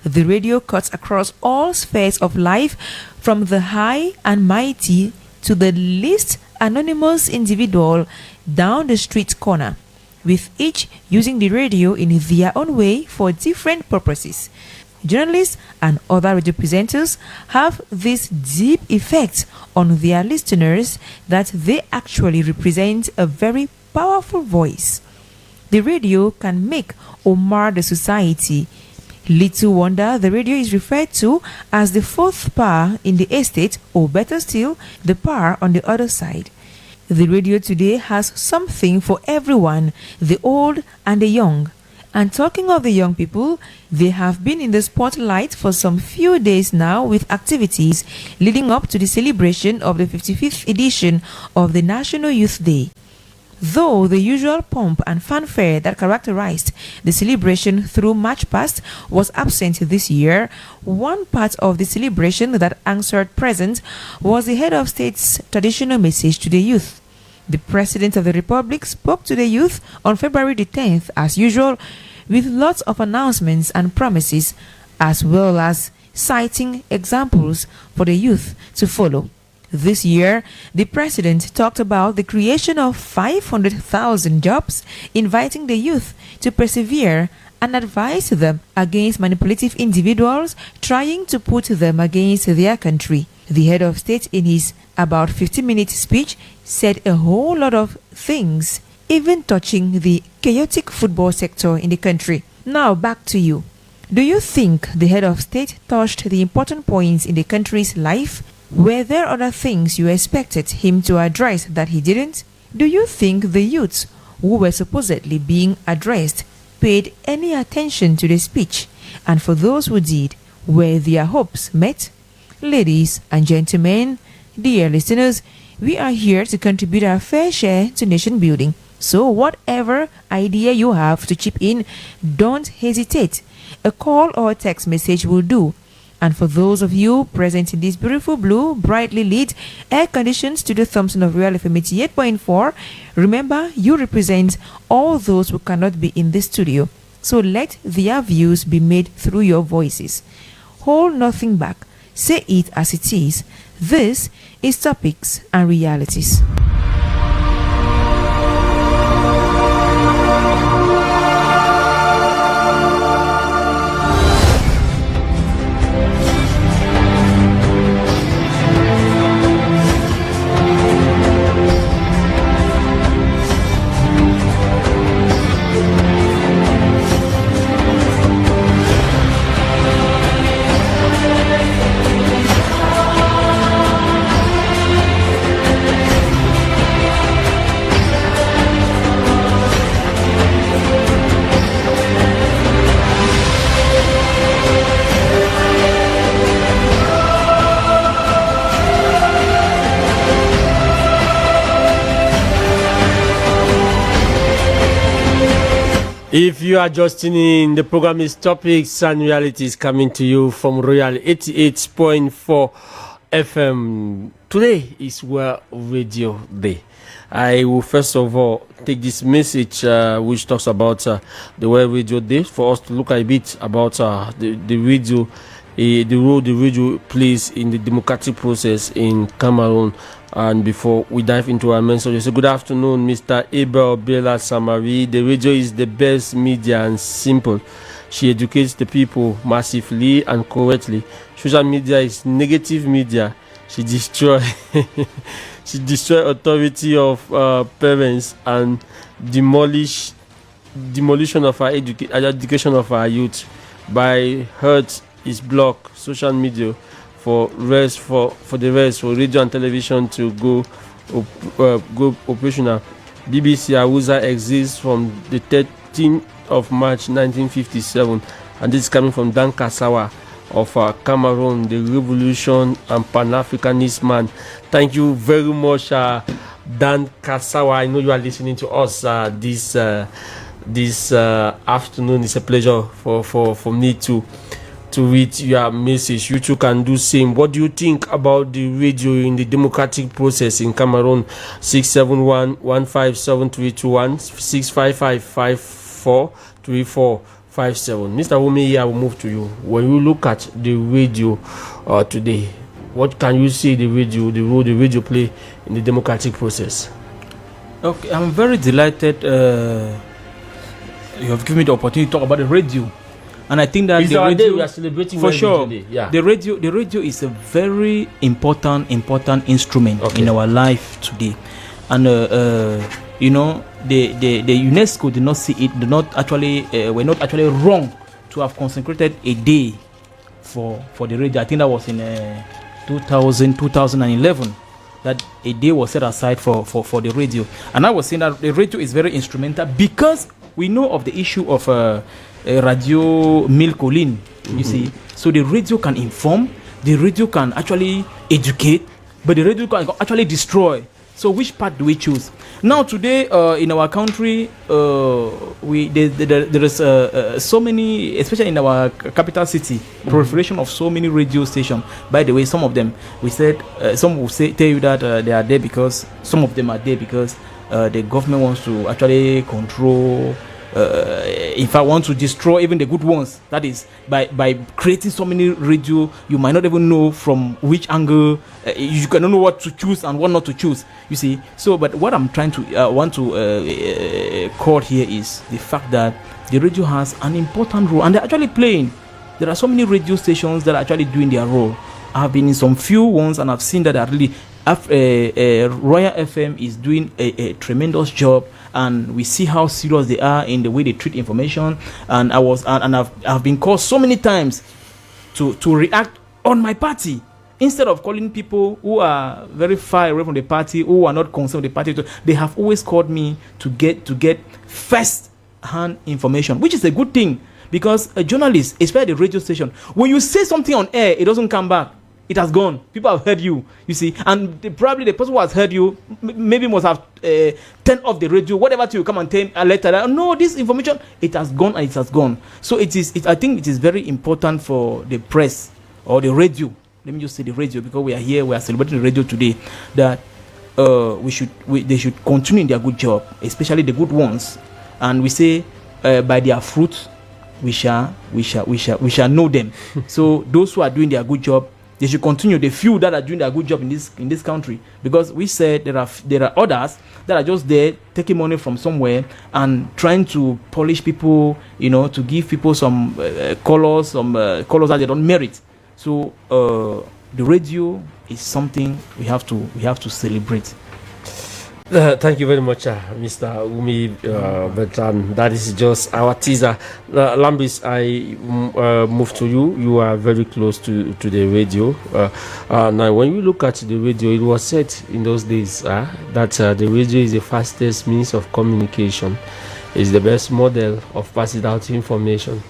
The radio cuts across all spheres of life, from the high and mighty to the least anonymous individual down the street corner, with each using the radio in their own way for different purposes. Journalists and other radio presenters have this deep effect on their listeners that they actually represent a very powerful voice. The radio can make or mar the society. Little wonder the radio is referred to as the fourth power in the estate, or better still, the power on the other side. The radio today has something for everyone, the old and the young. And talking of the young people, they have been in the spotlight for some few days now with activities leading up to the celebration of the 55th edition of the National Youth Day. Though the usual pomp and fanfare that characterized the celebration through March past was absent this year, one part of the celebration that answered present was the head of state's traditional message to the youth. The President of the Republic spoke to the youth on February the 10th as usual, with lots of announcements and promises, as well as citing examples for the youth to follow. This year, the President talked about the creation of 500,000 jobs, inviting the youth to persevere and advise them against manipulative individuals trying to put them against their country. The head of state, in his about 50-minute speech, said a whole lot of things, even touching the chaotic football sector in the country. Now back to you. Do you think the head of state touched the important points in the country's life? Were there other things you expected him to address that he didn't? Do you think the youths who were supposedly being addressed paid any attention to the speech? And for those who did, were their hopes met? Ladies and gentlemen, dear listeners, we are here to contribute our fair share to nation building. So whatever idea you have to chip in, don't hesitate. A call or a text message will do. And for those of you present in this beautiful blue, brightly lit, air-conditioned Studio Thompson of Real FM 88.4, remember, you represent all those who cannot be in the studio. So let their views be made through your voices. Hold nothing back. Say it as it is. This is Topics and Realities. If you are just tuning in, the program is Topics and Realities, coming to you from Royal 88.4 FM. Today is World Radio Day. I will first of all take this message which talks about the World Radio Day for us to look a bit about the radio, the role the radio plays in the democratic process in Cameroon. And before we dive into our message, so good afternoon, Mr. ABEL Bela Samari. The radio is the best media and simple. She educates the people massively and correctly. Social media is negative media. She destroy authority of parents and demolition of our education of our youth. By hurt is block social media for the rest for radio and television to go operational. BBC Hausa exists from the 13th of March 1957, and this is coming from Dan Kasawa of Cameroon, the revolution and Pan-Africanist man. Thank you very much, Dan Kasawa. I know you are listening to us this afternoon. It's a pleasure for me to read your message. You too can do same. What do you think about the radio in the democratic process in Cameroon? 671-157321 655-543457. Mr. Wumi, I will move to you. When you look at the radio today, what can you see the role the radio play in the democratic process? Okay, I'm very delighted you have given me the opportunity to talk about the radio. And I think that the radio we are celebrating for sure. Today. Yeah. The radio is a very important instrument in our life today. And the UNESCO did not see it. Were not actually wrong to have consecrated a day for the radio. I think that was in 2011 that a day was set aside for the radio. And I was saying that the radio is very instrumental because we know of the issue of radio mille collines. You see, so the radio can inform, the radio can actually educate, but the radio can actually destroy. So which part do we choose? Now today in our country, there is so many, especially in our capital city, proliferation of so many radio stations. By the way, some of them, we said, some will tell you that they are there because, some of them are there because the government wants to actually control. If I want to destroy even the good ones, that is by creating so many radio, you might not even know from which angle you cannot know what to choose and what not to choose. You see, so but what I'm trying to want to call here is the fact that the radio has an important role, and they're actually playing. There are so many radio stations that are actually doing their role. I've been in some few ones, and I've seen that are really. Royal FM is doing a tremendous job, and we see how serious they are in the way they treat information. And I've been called so many times to react on my party instead of calling people who are very far away from the party, who are not concerned with the party. They have always called me to get first-hand information, which is a good thing because a journalist, especially the radio station, when you say something on air, it doesn't come back. It has gone. People have heard you, you see, and probably the person who has heard you maybe must have turned off the radio, whatever, to come and tell a letter. No, this information, it has gone and it has gone. So I think it is very important for the press or the radio. Let me just say the radio, because we are celebrating the radio today. That they should continue in their good job, especially the good ones. And we say by their fruit we shall know them. So those who are doing their good job, they should continue. The few that are doing their good job in this country, because we said there are others that are just there taking money from somewhere and trying to polish people, to give people some colors that they don't merit. So the radio is something we have to celebrate. Thank you very much, Mr. Umi Bertrand. That is just our teaser. Lambis, I move to you. You are very close to the radio. Now, when you look at the radio, it was said in those days that the radio is the fastest means of communication. It's the best model of passing out information.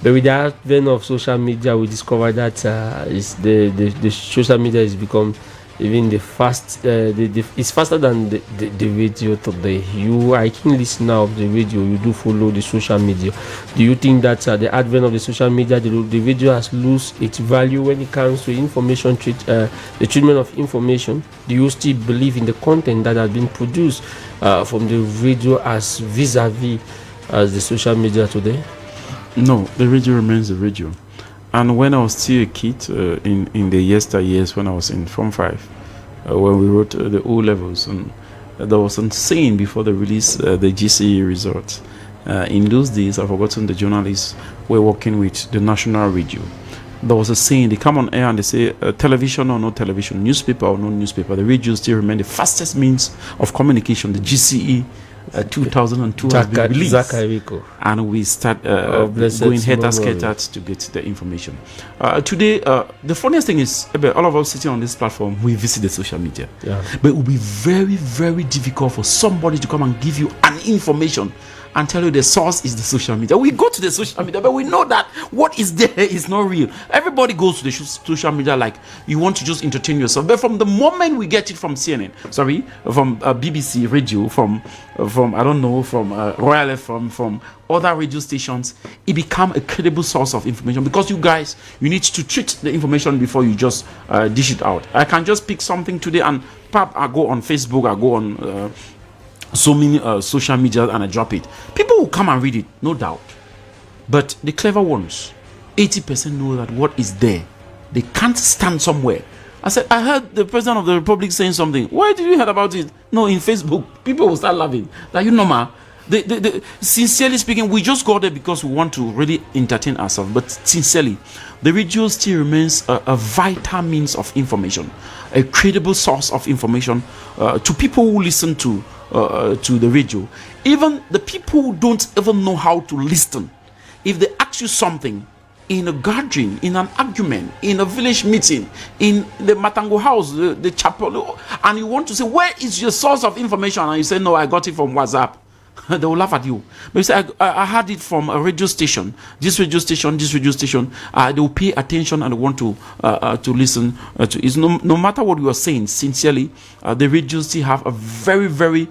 But with the advent of social media, we discovered that the social media has become even the fast it's faster than the radio today. You are a keen listener of the radio, you do follow the social media. Do you think that the advent of the social media, the radio has lost its value when it comes to information the treatment of information? Do you still believe in the content that has been produced from the radio as vis-a-vis as the social media today? No, the radio remains the radio. And when I was still a kid, in the yesteryears when I was in Form 5, when we wrote the O levels, and there was a saying before they released the GCE results. In those days, I've forgotten, the journalists were working with the national radio. There was a saying, they come on air and they say, television or no television, newspaper or no newspaper, the radio still remain the fastest means of communication. The GCE 2002 has been released, and we start going head-to-head to get the information. Today, the funniest thing is, all of us sitting on this platform, we visit the social media. Yeah. But it will be very, very difficult for somebody to come and give you an information and tell you the source is the social media. We go to the social media, but we know that what is there is not real. Everybody goes to the social media like you want to just entertain yourself. But from the moment we get it from CNN, from BBC radio, from I don't know, from Royal FM, from other radio stations, it become a credible source of information, because you guys, you need to treat the information before you just dish it out. I can just pick something today and pop, I go on Facebook, I go on so many social media and I drop it. People will come and read it, no doubt. But the clever ones, 80% know that what is there, they can't stand somewhere. I said, I heard the President of the Republic saying something. Why did you hear about it? No, in Facebook. People will start laughing. Like, you know, ma, sincerely speaking, we just go there because we want to really entertain ourselves. But sincerely, the radio still remains a vital means of information, a credible source of information to people who listen to the radio. Even the people who don't even know how to listen, if they ask you something in a gathering, in an argument, in a village meeting, in the Matango house, the chapel, and you want to say, where is your source of information? And you say, no, I got it from WhatsApp. They will laugh at you. But you say, I heard it from a radio station, this radio station, this radio station. They will pay attention and want to listen to it. No matter what you are saying, sincerely, the radio still have a very, very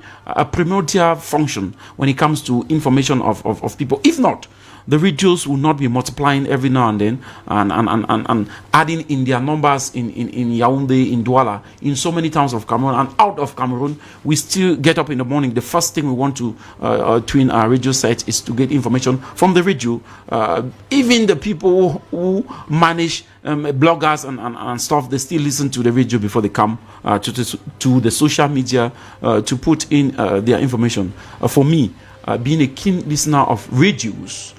primordial function when it comes to information of people. If not, the radios will not be multiplying every now and then and adding in their numbers in Yaoundé, in Douala, in so many towns of Cameroon and out of Cameroon. We still get up in the morning. The first thing we want to twin our radio site is to get information from the radio. Even the people who manage bloggers and stuff, they still listen to the radio before they come to the social media to put in their information. For me, being a keen listener of radios,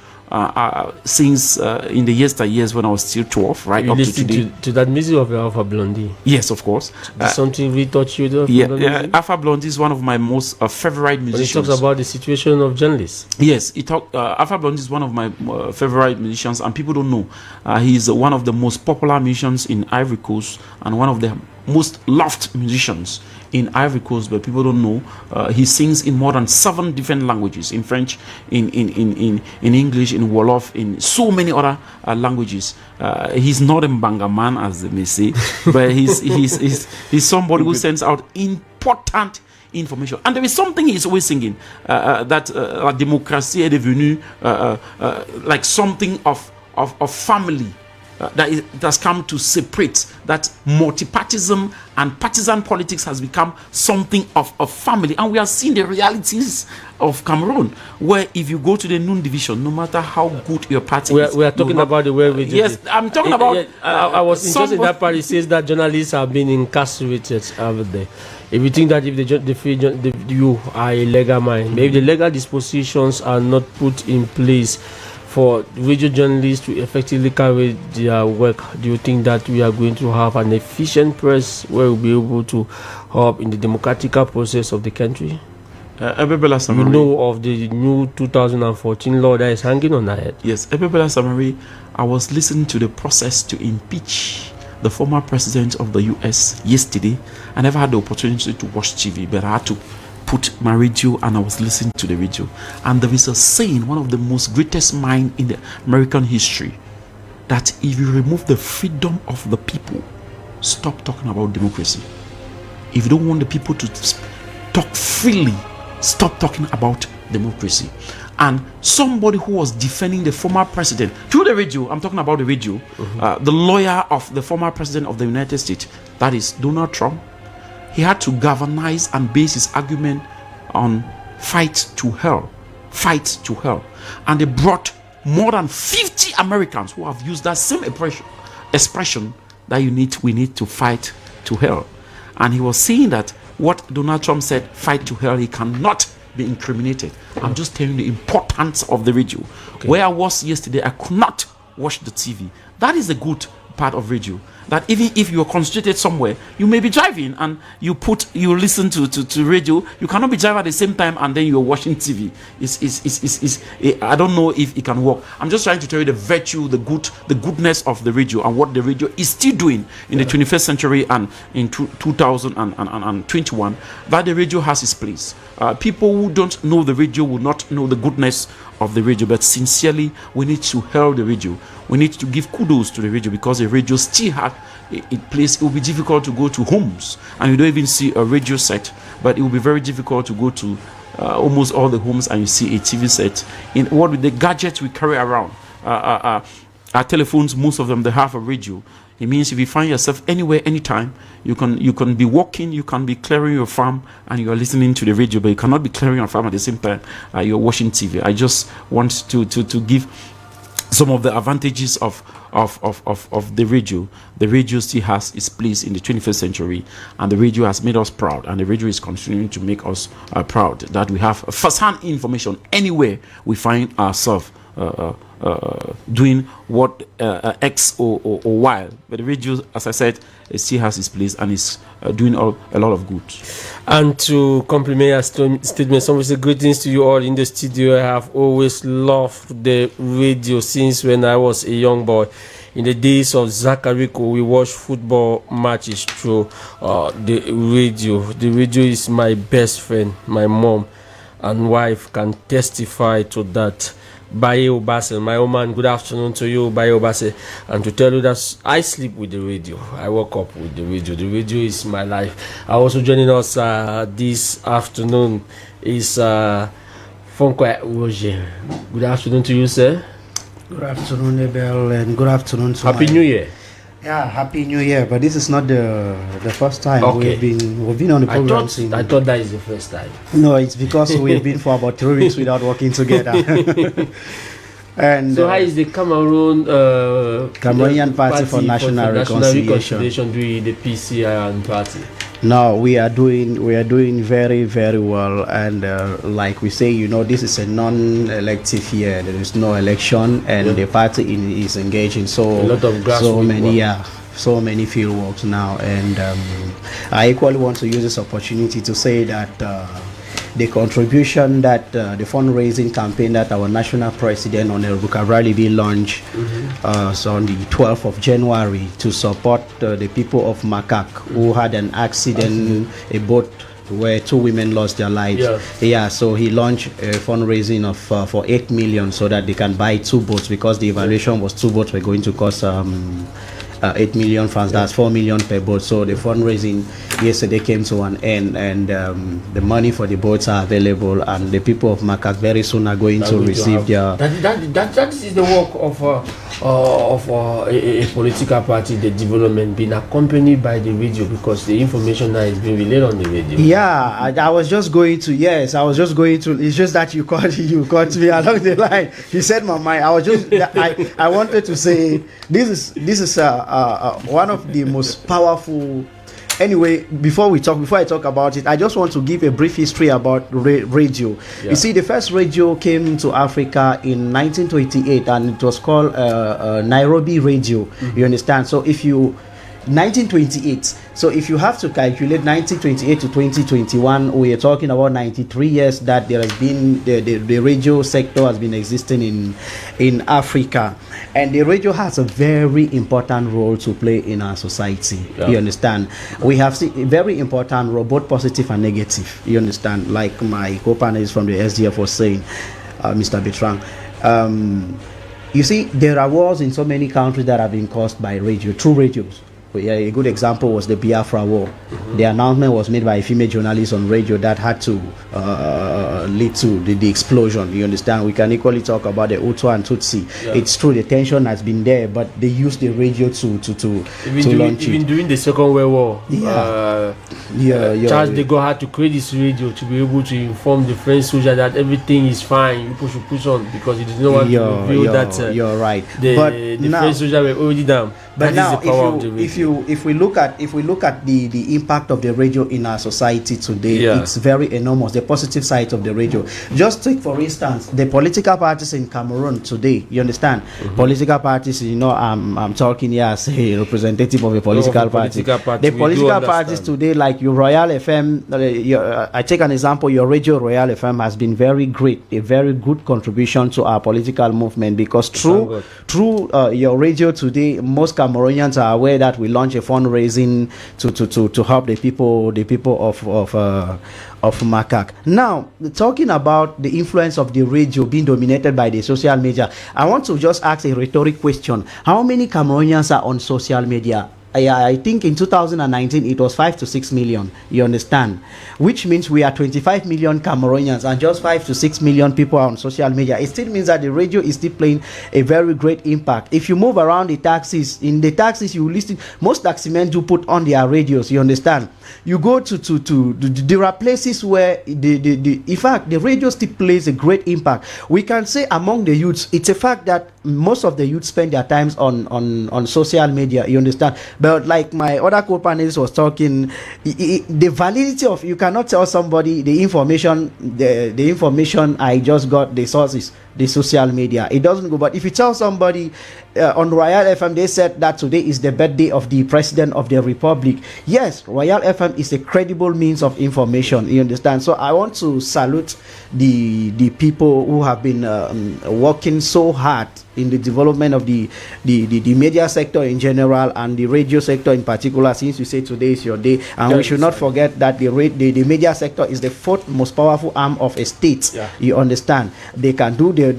since in the yesteryears when I was still 12, right you up to today. To that music of Alpha Blondie. Yes, of course. Something really touched you though? Yeah, Alpha Blondie is one of my most favorite musicians. When he talks about the situation of journalists. Yes, Alpha Blondie is one of my favorite musicians, and people don't know. He's one of the most popular musicians in Ivory Coast and one of the most loved musicians in Ivory Coast, but people don't know. He sings in more than 7 different languages: in French, in English, in Wolof, in so many other languages. He's not a Mbanga man, as they may say, but he's somebody who sends out important information. And there is something he's always singing, that la démocratie est devenue like something of family. That has come to separate, that multipartism and partisan politics has become something of a family. And we are seeing the realities of Cameroon, where if you go to the noon division, no matter how good your party is, we are talking about the way we do yes, I'm talking about. I was interested in that part. It says that journalists have been incarcerated over there. If you think that if you are a legal man, maybe the legal dispositions are not put in place for radio journalists to effectively carry their work, do you think that we are going to have an efficient press where we'll be able to help in the democratic process of the country? ABEL BELA SAMARI. You know of the new 2014 law that is hanging on our head. Yes, ABEL BELA SAMARI. I was listening to the process to impeach the former president of the US yesterday. I never had the opportunity to watch TV, but I had to put my radio and I was listening to the radio. And there is a saying, one of the most greatest minds in the American history, that if you remove the freedom of the people, stop talking about democracy. if you don't want the people to talk freely, stop talking about democracy. And somebody who was defending the former president through the radio, I'm talking about the radio, the lawyer of the former president of the United States, that is Donald Trump, he had to galvanize and base his argument on fight to hell. And they brought more than 50 Americans who have used that same expression that we need to fight to hell. And he was saying that what Donald Trump said, fight to hell, he cannot be incriminated. I'm just telling you the importance of the radio. Where I was yesterday, I could not watch the TV. That is the good part of radio, that even if you are concentrated somewhere, you may be driving and you listen to radio. You cannot be driving at the same time and then you're watching TV. I don't know if it can work. I'm just trying to tell you the virtue, the goodness of the radio and what the radio is still doing in the 21st century and in 2021. That the radio has its place. People who don't know the radio will not know the goodness of the radio, but sincerely we need to hail the radio. We need to give kudos to the radio, because the radio still has a place. It will be difficult to go to homes and you don't even see a radio set, but it will be very difficult to go to almost all the homes and you see a TV set. In what with the gadgets we carry around, our telephones, most of them, they have a radio. It means if you find yourself anywhere, anytime, you can be walking, you can be clearing your farm, and you are listening to the radio, but you cannot be clearing your farm at the same time you're watching TV. I just want to give some of the advantages of the radio. The radio still has its place in the 21st century, and the radio has made us proud, and the radio is continuing to make us proud that we have first-hand information anywhere we find ourselves doing what X or Y. But the radio, as I said, it still has its place and is doing a lot of good. And to compliment your statement, some say greetings to you all in the studio. I have always loved the radio since when I was a young boy. In the days of Zacarico, we watched football matches through the radio. The radio is my best friend. My mom and wife can testify to that. Baye Obase, my old man, good afternoon to you, Baye Obase. And to tell you that I sleep with the radio. I woke up with the radio. The radio is my life. Also joining us this afternoon is Fonko Roger. Good afternoon to you, sir. Good afternoon, Abel, and good afternoon to Happy New Year. Yeah, Happy New Year. But this is not the first time we've been on the program. I thought that is the first time. No, it's because we've been for about 3 weeks without working together. And so how is the Cameroonian Party for National Reconciliation doing, the PCI party? No, we are doing very, very well, and like we say, this is a non-elective year. There is no election, and the party is engaged in so many field works now. And I equally want to use this opportunity to say that the contribution that the fundraising campaign that our national president Honorable Kabralibi launched so on the 12th of January to support the people of Makak who had an accident, a boat where 2 women lost their lives. So he launched a fundraising of for 8 million so that they can buy 2 boats, because the evaluation was 2 boats were going to cost 8 million funds. That's 4 million per boat. So the fundraising yesterday came to an end, and the money for the boats are available, and the people of Makak very soon are going to receive their. That is the work of a political party, the development being accompanied by the radio, because the information that is being relayed on the radio. Yeah, I was just going to. It's just that you caught me along the line. You said my mind. I wanted to say this is one of the most powerful. Anyway, before I talk about it, I just want to give a brief history about radio. You see, the first radio came to Africa in 1928, and it was called Nairobi Radio. You understand? So if you 1928. So if you have to calculate 1928 to 2021, we are talking about 93 years that there has been the radio sector has been existing in Africa, and the radio has a very important role to play in our society. You understand? We have seen a very important role, both positive and negative. You understand? Like my co-panelist from the SDF was saying, Mr. Bertrand. You see, there are wars in so many countries that have been caused by radio, through radios. A good example was the Biafra War. The announcement was made by a female journalist on radio that had to lead to the explosion. You understand? We can equally talk about the Hutu and Tutsi. Yeah. It's true, the tension has been there, but they used the radio to launch it. Even during the Second World War, Charles de Gaulle had to create this radio to be able to inform the French soldier that everything is fine. People should push on because he did not want to reveal that. You're right. The French soldier were already down. But now, if we look at the impact of the radio in our society today, it's very enormous. The positive side of the radio. Just take for instance the political parties in Cameroon today. You understand? Political parties. You know, I'm talking here as a representative of a political party. The political parties today, like your Royal FM. I take an example. Your radio Royal FM has been very great, a very good contribution to our political movement because through your radio today, most Cameroonians are aware that we launch a fundraising to help the people of Macaque. Now, talking about the influence of the radio being dominated by the social media, I want to just ask a rhetoric question. How many Cameroonians are on social media? I think in 2019 it was 5 to 6 million. You understand? Which means we are 25 million Cameroonians and just 5 to 6 million people are on social media. It still means that the radio is still playing a very great impact. If you move around the taxis, you listen. Most taximen do put on their radios. You understand? You go to there are places where in fact the radio still plays a great impact. We can say among the youths, it's a fact that most of the youth spend their times on social media. You understand? But like my other co-panelist was talking, the validity of, you cannot tell somebody the information I just got, the sources, the social media, it doesn't go. But if you tell somebody on Royal FM, they said that today is the birthday of the President of the Republic. Yes, Royal FM is a credible means of information. You understand? So I want to salute the people who have been working so hard in the development of the media sector in general and the radio sector in particular, since you say today is your day. And we should not forget that the media sector is the fourth most powerful arm of a state. You understand? They can do the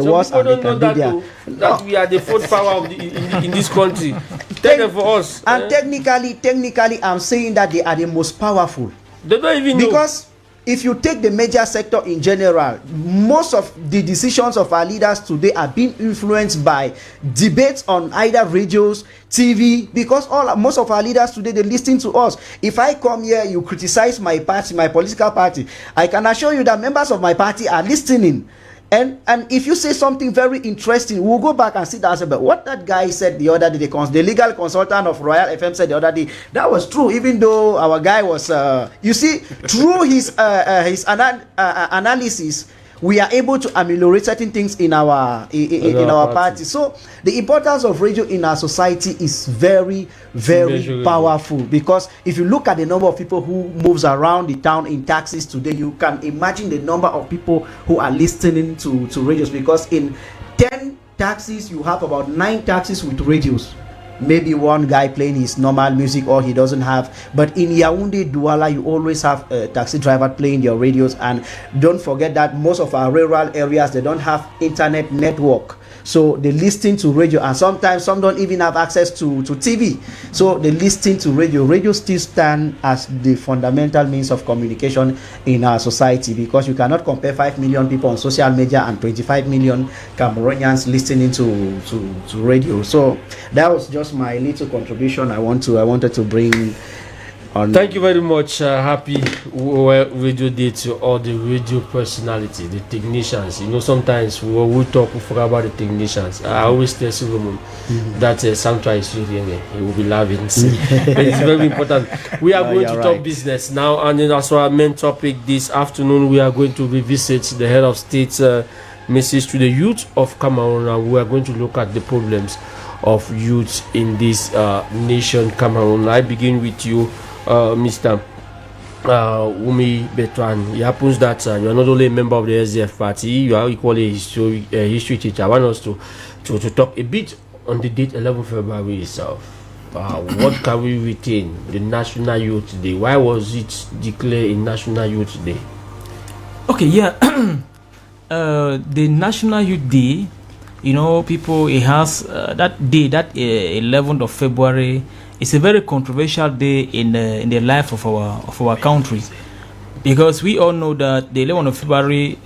worst and they can do their... That we are the fourth power in this country. Take it for us. And technically, I'm saying that they are the most powerful. They don't even know. Because if you take the media sector in general, most of the decisions of our leaders today are being influenced by debates on either radios, TV, because most of our leaders today, they listen to us. If I come here, you criticize my party, my political party, I can assure you that members of my party are listening. And if you say something very interesting, we'll go back and see that. But what that guy said the other day, the legal consultant of Royal FM said the other day, that was true. Even though our guy was, you see, through his analysis, we are able to ameliorate certain things in our party. So the importance of radio in our society is very, very powerful, because if you look at the number of people who moves around the town in taxis today, you can imagine the number of people who are listening to radios, because in 10 taxis you have about 9 taxis with radios. Maybe one guy playing his normal music or he doesn't have, but in Yaoundé, Douala, you always have a taxi driver playing their radios. And don't forget that most of our rural areas, they don't have internet network, so they listen to radio, and sometimes some don't even have access to TV, so they listen to radio. Radio still stand as the fundamental means of communication in our society, because you cannot compare 5 million people on social media and 25 million Cameroonians listening to radio. So that was just my little contribution I wanted to bring on. Thank you very much. Happy Radio Day to all the radio personality, the technicians. You know, sometimes we talk, we forget about the technicians. I always tell Solomon that Santra is here. He will be laughing. It's very important. We are going to talk business now, and then as our main topic this afternoon, we are going to revisit the head of state message to the youth of Cameroon, and we are going to look at the problems of youth in this nation, Cameroon. I begin with you, Mr. Umi Betwan. It happens that you are not only a member of the SDF party, you are equally a history teacher. I want us to talk a bit on the date 11 February itself. What can we retain? The National Youth Day. Why was it declared a National Youth Day? Okay, yeah. The National Youth Day, you know, people, it has that day, that 11th of February, it's a very controversial day in the life of our country, because we all know that the 11th of February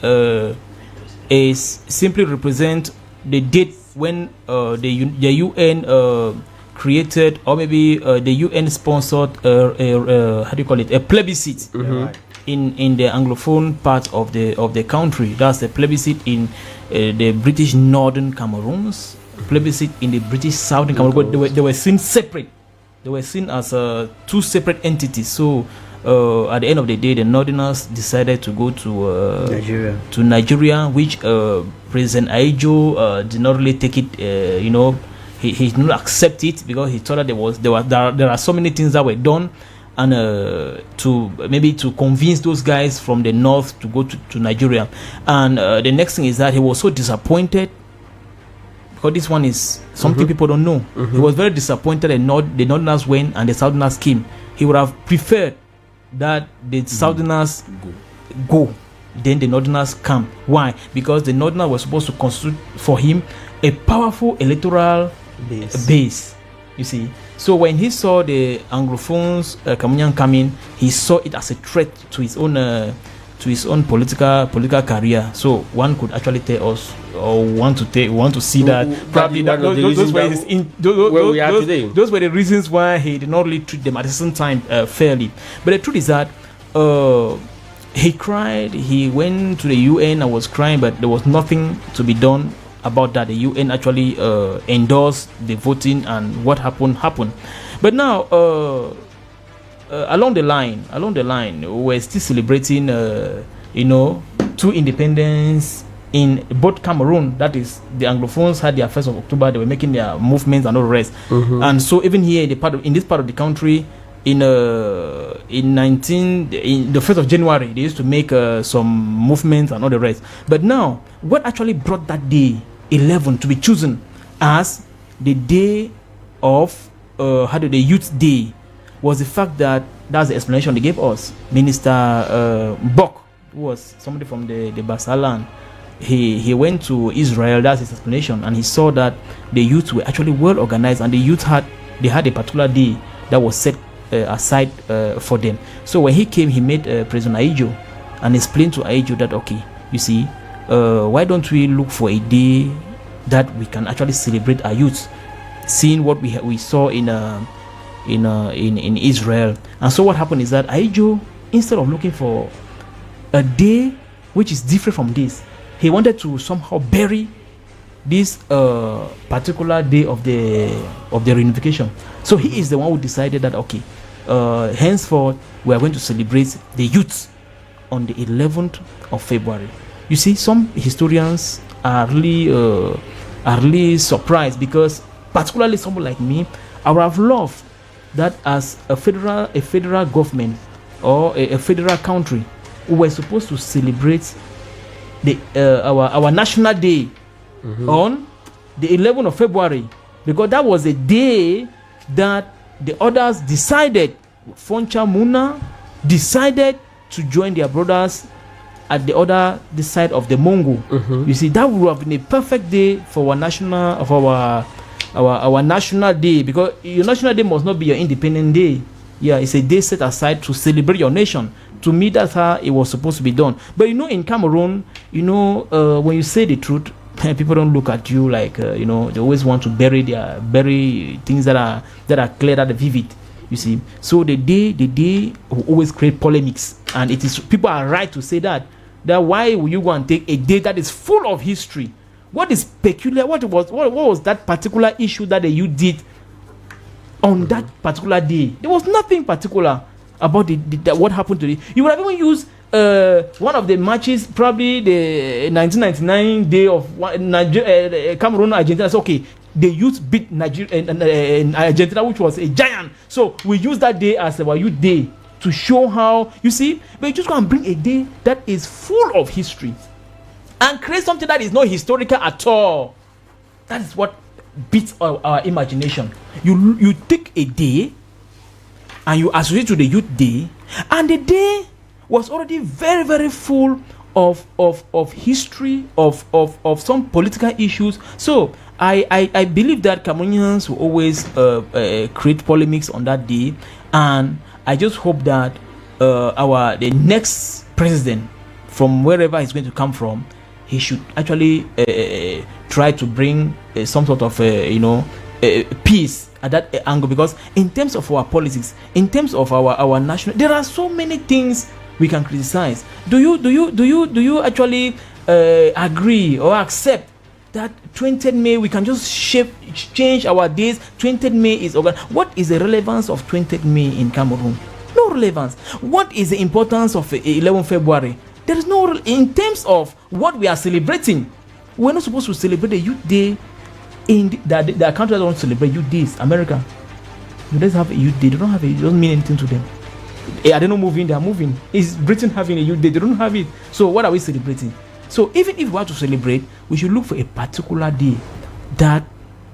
is simply represent the date when the UN created, or maybe the UN sponsored how do you call it, a plebiscite in the Anglophone part of the country. That's the plebiscite in the British Northern Cameroons, plebiscite in the British Southern Cameroon. They were seen separate. They were seen as two separate entities. So at the end of the day, the Northerners decided to go to Nigeria, which President Aidjo did not really take it. He did not accept it, because he thought that there are so many things that were done, and to convince those guys from the north to go to Nigeria. And the next thing is that he was so disappointed, because this one is something people don't know. He was very disappointed that the Northerners went and the Southerners came. He would have preferred that the Southerners go, then the Northerners come. Why? Because the Northerners were supposed to constitute for him a powerful electoral base. You see, so when he saw the Anglophones Cameroonian coming, he saw it as a threat to his own political career. So one could actually tell us, or want to see that probably that those were the reasons why he did not really treat them at the same time fairly. But the truth is that he cried. He went to the UN and was crying, but there was nothing to be done about that. The UN actually endorsed the voting, and what happened. But now along the line we're still celebrating two independence in both Cameroon. That is, the Anglophones had their 1st of October. They were making their movements and all the rest. And so even here in this part of the country, in the 1st of January, they used to make some movements and all the rest. But now, what actually brought that day 11 to be chosen as the day of the Youth Day was the fact that that's the explanation they gave us. Minister Bok, who was somebody from the Basalan, he went to Israel. That's his explanation, and he saw that the youth were actually well organized, and the youth had a particular day that was set aside for them. So when he came, he met President Aidjo and explained to Aidjo that, okay, you see, why don't we look for a day that we can actually celebrate our youth, seeing what we saw in Israel. And so what happened is that Aidjo, instead of looking for a day which is different from this, he wanted to somehow bury this particular day of the reunification. So he is the one who decided that, okay, henceforth we are going to celebrate the youth on the 11th of February. You see, some historians are really surprised, because particularly someone like me, I would have loved that as a federal government or a federal country, we were supposed to celebrate our national day on the 11th of February, because that was a day that the others decided, Foncha Muna decided to join their brothers at the side of the Mongo. You see, that would have been a perfect day for our national day, because your national day must not be your independent day. Yeah, it's a day set aside to celebrate your nation. To me, that's how it was supposed to be done. But in Cameroon, when you say the truth, people don't look at you like they always want to bury things that are clear, that are vivid. You see, so the day will always create polemics, and it is, people are right to say that why will you go and take a day that is full of history? What is peculiar? What was that particular issue that you did on that particular day? There was nothing particular about what happened today. You would have even used one of the matches, probably the 1999 day of Cameroon Argentina. So, okay, the youth beat Argentina, which was a giant. So we use that day as our youth day to show how, you see. But you just go and bring a day that is full of history and create something that is not historical at all. That is what beats our imagination. You take a day and you associate to the youth day, and the day was already very, very full of history, of some political issues. So I believe that Cameroonians will always create polemics on that day, and I just hope that the next president, from wherever he's going to come from, he should actually try to bring some sort of peace at that angle, because in terms of our politics, in terms of our national, there are so many things we can criticize. Do you actually agree or accept that 20th May we can just change our days? 20th May is what is the relevance of 20th May in Cameroon? No relevance. What is the importance of 11 February? There is no in terms of what we are celebrating. We're not supposed to celebrate the Youth Day in the countries don't celebrate Youth Days. America, they don't have a Youth Day. They don't have it. It doesn't mean anything to them. Are they not moving? They are moving. Is Britain having a Youth Day? They don't have it. So what are we celebrating? So even if we want to celebrate, we should look for a particular day that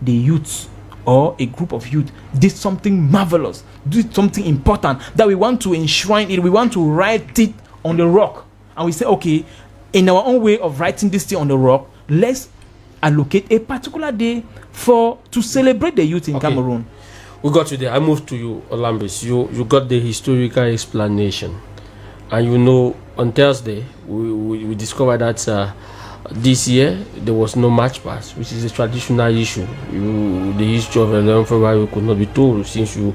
the youths or a group of youth did something marvelous, did something important, that we want to enshrine it, we want to write it on the rock. And we say, okay, in our own way of writing this thing on the rock, let's allocate a particular day to celebrate the youth in Cameroon. We got you there. I moved to you, Olambis. You got the historical explanation. And on Thursday, we discovered that this year there was no March past, which is a traditional issue. The history of 11 February could not be told, since you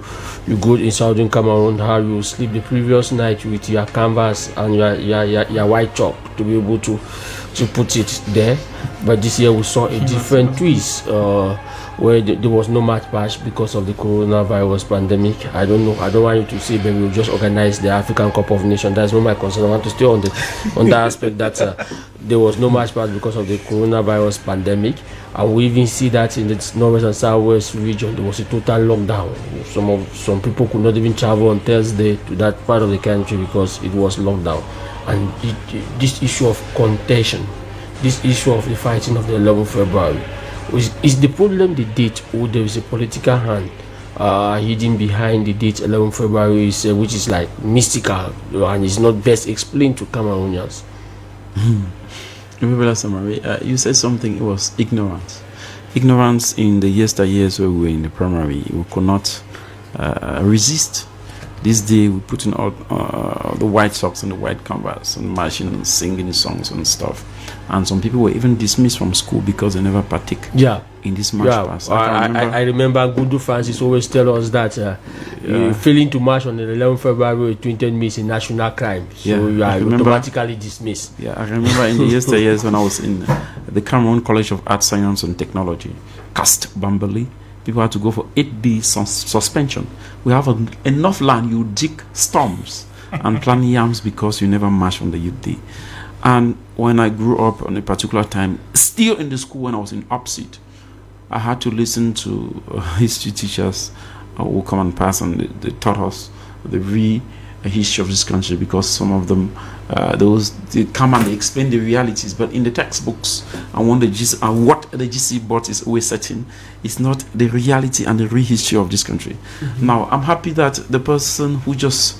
go in southern Cameroon, how you sleep the previous night with your canvas and your white chalk to be able to put it there. But this year we saw a different twist, where there was no March past because of the coronavirus pandemic. I don't know. I don't want you to say, but we'll just organize the African Cup of Nations. That's not my concern. I want to stay on that aspect that there was no March past because of the coronavirus pandemic. And we even see that in the northwest and southwest region, there was a total lockdown. Some people could not even travel on Thursday to that part of the country because it was locked down. And this issue of contention, this issue of the fighting of the 11th February, is the problem the date, or there is a political hand hidden behind the date 11 February, which is like mystical and is not best explained to Cameroonians? ABEL Bela Samari, you said something. It was ignorance. Ignorance in the yesteryears where we were in the primary. We could not resist. This day we put in all the white socks and the white canvas and marching and singing songs and stuff. And some people were even dismissed from school because they never partake in this march past. I remember Gudu Francis always tell us that failing to march on the 11th February 20th May is a national crime. So you are automatically dismissed. Yeah, I remember in the yesteryears when I was in the Cameroon College of Art, Science and Technology, CAST Bambali, people had to go for 8 days suspension. We have enough land, you dig stumps and plant yams because you never march on the Youth Day. And when I grew up on a particular time, still in the school when I was in Upseat, I had to listen to history teachers who come and pass, and they taught us the real history of this country, because some of them, they come and they explain the realities, but in the textbooks and what the GC bought is always certain, it's not the reality and the real history of this country. Now, I'm happy that the person who just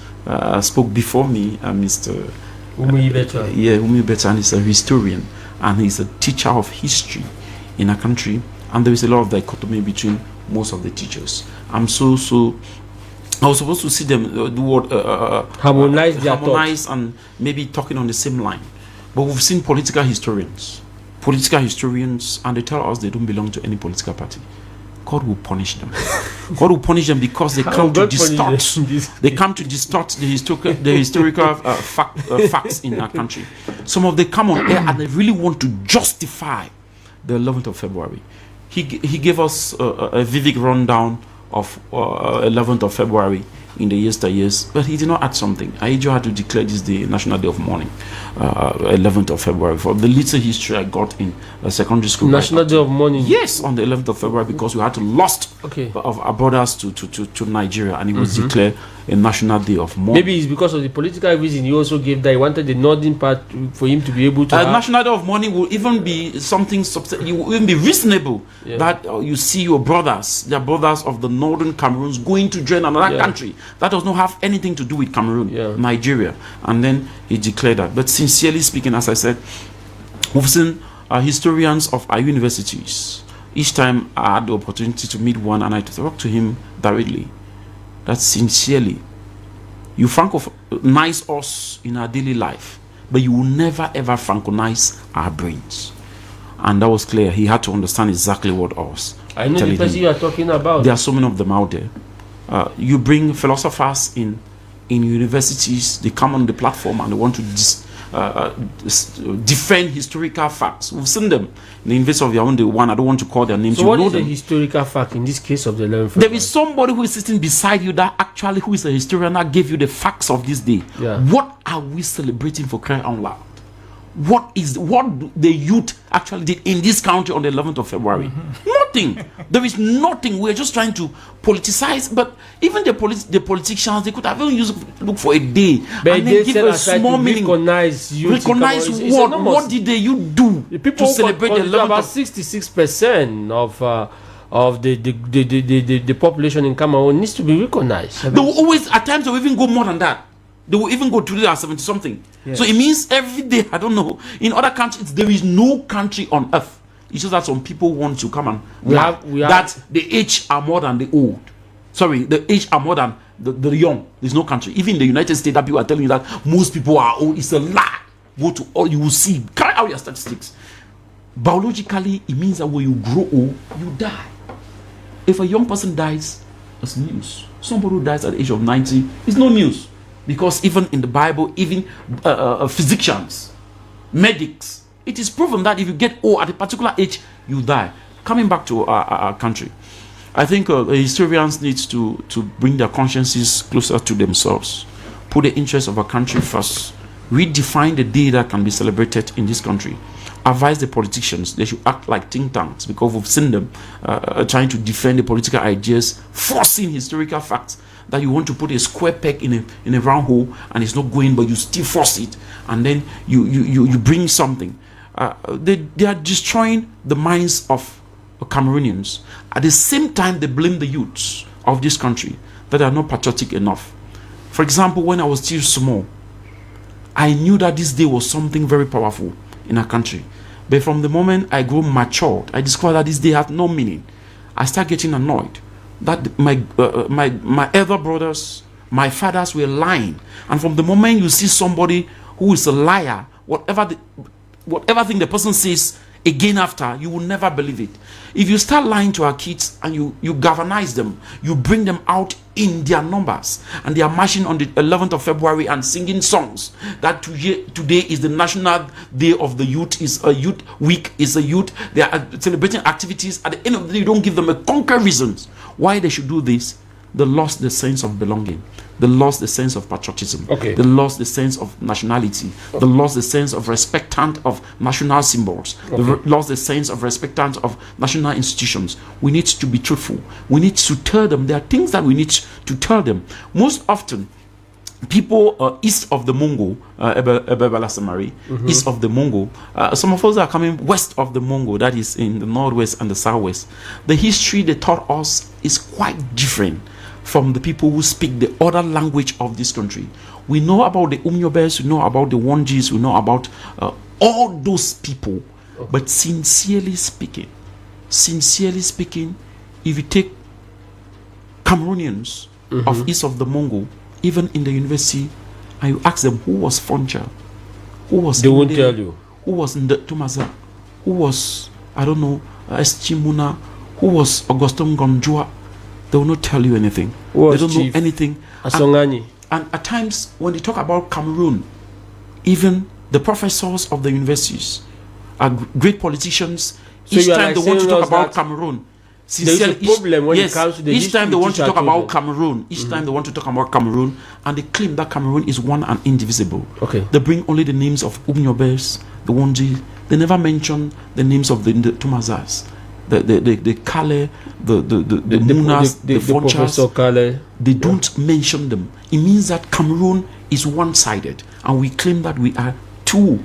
spoke before me, Mr. Umi Betan, is a historian and he's a teacher of history in a country, and there is a lot of dichotomy between most of the teachers. I was supposed to see them do what harmonize and maybe talking on the same line, but we've seen political historians, and they tell us they don't belong to any political party. God will punish them. God will punish them because they come to distort. They come to distort the historical facts in our country. Some of them come on air and they really want to justify the 11th of February. He gave us a vivid rundown of 11th of February in the yesteryears, but he did not add something. Aidjo had to declare this day National Day of Mourning, 11th of February. For the little history I got in secondary school. National Day of Mourning? Yes, on the 11th of February, because we had to lost of our brothers to Nigeria, and it was declared a National Day of Mourning. Maybe it's because of the political reason he also gave that he wanted the northern part for him to be able to National Day of Mourning will even be something, it will even be reasonable that you see your brothers, the brothers of the northern Cameroons going to join another country that does not have anything to do with Cameroon, Nigeria. And then he declared that. But sincerely speaking, as I said, we've seen historians of our universities Each time I had the opportunity to meet one and I talk to him directly, that's sincerely. You franconize us in our daily life, but you will never ever franconize our brains. And that was clear. He had to understand exactly what I was. I know the person you are talking about. There are so many of them out there. You bring philosophers in universities, they come on the platform and they want to defend historical facts. We've seen them in the University of Yaoundé one. I don't want to call their names. So what is a historical fact in this case of the 11th? There is somebody who is sitting beside you that actually who is a historian that gave you the facts of this day. Yeah. What are we celebrating for crying out loud? What the youth actually did in this country on the 11th of February? Nothing. There is nothing. We're just trying to politicize. But even the politicians, they could have even look for a day but and then give a small meaning. Recognize what? What did you do to celebrate the 11th? About 66% of the population in Cameroon needs to be recognized. They will always, at times, they will even go more than that. They will even go to the 70 something. Yes. So it means every day, I don't know. In other countries, there is no country on earth. It's just that some people want to come and that the age are more than the old. Sorry, the age are more than the young. There's no country. Even in the United States, that people are telling you that most people are old. It's a lie. Go to all, you will see. Carry out your statistics. Biologically, it means that when you grow old, you die. If a young person dies, it's news. Somebody who dies at the age of 90 is no news. Because even in the Bible, even physicians, medics, it is proven that if you get old at a particular age, you die. Coming back to our country, I think historians need to bring their consciences closer to themselves, put the interests of our country first, redefine the day that can be celebrated in this country, advise the politicians they should act like think tanks, because we've seen them trying to defend the political ideas, forcing historical facts. That you want to put a square peg in a round hole and it's not going, but you still force it, and then you bring something. They are destroying the minds of Cameroonians. At the same time, they blame the youths of this country that are not patriotic enough. For example, when I was still small, I knew that this day was something very powerful in our country. But from the moment I grew matured, I discovered that this day had no meaning. I started getting annoyed that my elder brothers, my fathers were lying. And from the moment you see somebody who is a liar, whatever thing the person says again after, you will never believe it. If you start lying to our kids and you galvanize them, you bring them out in their numbers, and they are marching on the 11th of February and singing songs that today is the National Day of the Youth, is a youth week, is a youth, they are celebrating activities. At the end of the day, you don't give them a concrete reasons why they should do this. They lost the sense of belonging. They lost the sense of patriotism. Okay. They lost the sense of nationality. They lost the sense of respectant of national symbols. Okay. They lost the sense of respectant of national institutions. We need to be truthful. We need to tell them. There are things that we need to tell them. Most often, people east of the Mungo, ABEL BELA SAMARI, east of the Mungo, some of us are coming west of the Mungo, that is in the northwest and the southwest. The history they taught us is quite different from the people who speak the other language of this country. We know about the Umnyobes, we know about the Wonjis, we know about all those people. Okay. But sincerely speaking, if you take Cameroonians of east of the Mungo, even in the university, and you ask them who was Foncha, who was they won't tell you. Who was Tumaza, who was, I don't know, Eschimuna, who was Augustin Gonjua, they will not tell you anything. They don't know anything. And at times, when they talk about Cameroon, even the professors of the universities are great politicians. So each time they want to talk about Cameroon, there's a problem when it comes to the each time they want to talk about Cameroon, they want to talk about Cameroon, and they claim that Cameroon is one and indivisible. Okay. They bring only the names of Umnyobes, the Wonji. They never mention the names of the Tumazas, the Kale, the Munas, the Fonchas. They don't mention them. It means that Cameroon is one-sided, and we claim that we are two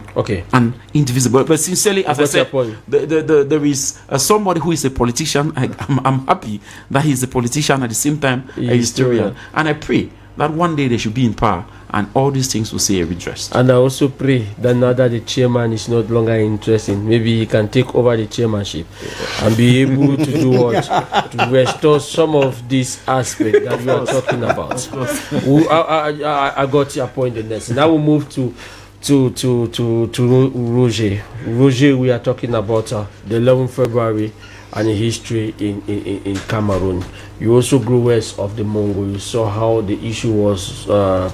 and indivisible. But sincerely, as I said, there is somebody who is a politician. I'm happy that he's a politician at the same time a historian. And I pray that one day they should be in power and all these things will say redressed. And I also pray that now that the chairman is not longer interested, maybe he can take over the chairmanship and be able to do what? To restore some of these aspects that we are talking about. I got your point in this. Now we'll move to Roger. Roger, we are talking about the 11th February and history in Cameroon. You also grew west of the Mongo. You saw how the issue was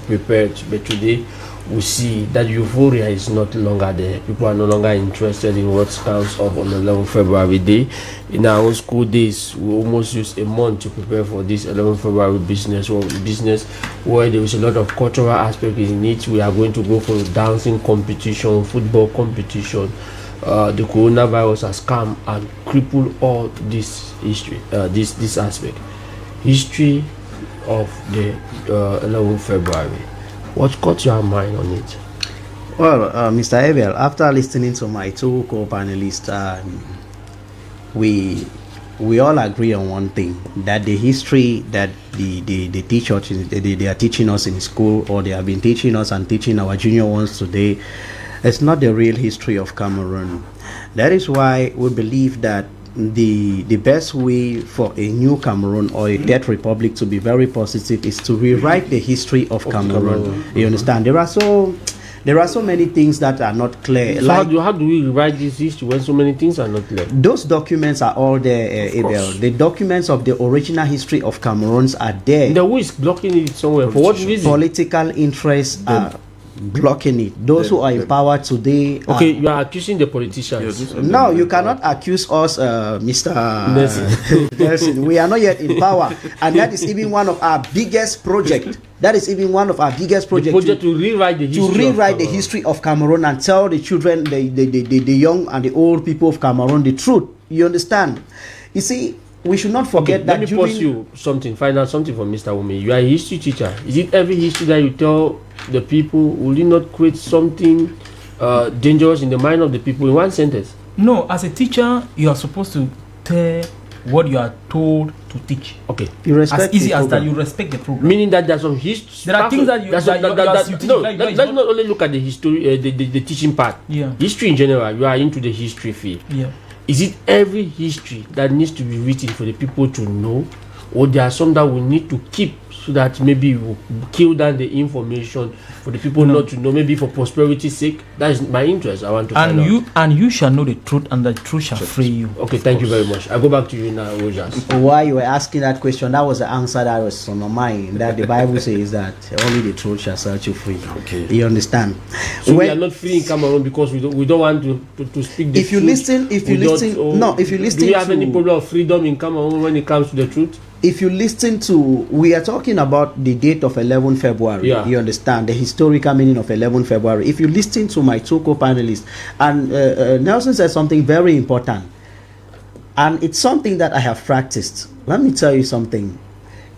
prepared, but today we see that euphoria is not longer there. People are no longer interested in what comes up on the 11th February day. In our own school days, we almost used a month to prepare for this 11th February business where there is a lot of cultural aspect in it. We are going to go for dancing competition, football competition. The coronavirus has come and crippled all this history, this aspect. History of the 11th February. What caught your mind on it? Well, Mr. Abel, after listening to my two co-panelists, we all agree on one thing, that the history that the teachers they are teaching us in school, or they have been teaching us and teaching our junior ones today, it's not the real history of Cameroon. That is why we believe that the best way for a new Cameroon or a dead republic to be very positive is to rewrite the history of Cameroon. You understand? There are so many things that are not clear. So like, how do we rewrite this history when so many things are not clear? Those documents are all there, Abel. The documents of the original history of Cameroons are there. The who is blocking it somewhere? For what reason? Political interests are blocking it. Those who are in power today. Okay, you are accusing the politicians. No, you cannot accuse us, Mr. Nelson. We are not yet in power, and that is even one of our biggest projects. That is even one of our biggest projects. To rewrite the history of Cameroon and tell the children, the young and the old people of Cameroon the truth. You understand? You see, we should not forget that. Let me pause you something. Find out something from Mr. Wumi. You are a history teacher. Is it every history that you tell the people? Will you not create something dangerous in the mind of the people in one sentence? No, as a teacher, you are supposed to tell what you are told to teach. Okay. You respect as easy as that. You respect the program. Meaning that there's some history. There are things that you let's not only look at the history, the teaching part. Yeah. History in general. You are into the history field. Yeah. Is it every history that needs to be written for the people to know, or there are some that we need to keep so that maybe we'll kill down the information for the people not to know, maybe for prosperity's sake? That is my interest. I want to find out. And you shall know the truth, and the truth shall free you. Okay, thank you very much. I go back to you now, Rogers. While you were asking that question, that was the answer that was on my mind. That the Bible says that only the truth shall set you free. Okay, you understand? So we are not free in Cameroon because we don't want to speak the truth. Do you have any problem of freedom in Cameroon when it comes to the truth? If you listen to, we are talking about the date of 11 February. Yeah. You understand the historical meaning of 11 February. If you listen to my two co-panelists, and Nelson said something very important, and it's something that I have practiced. Let me tell you something.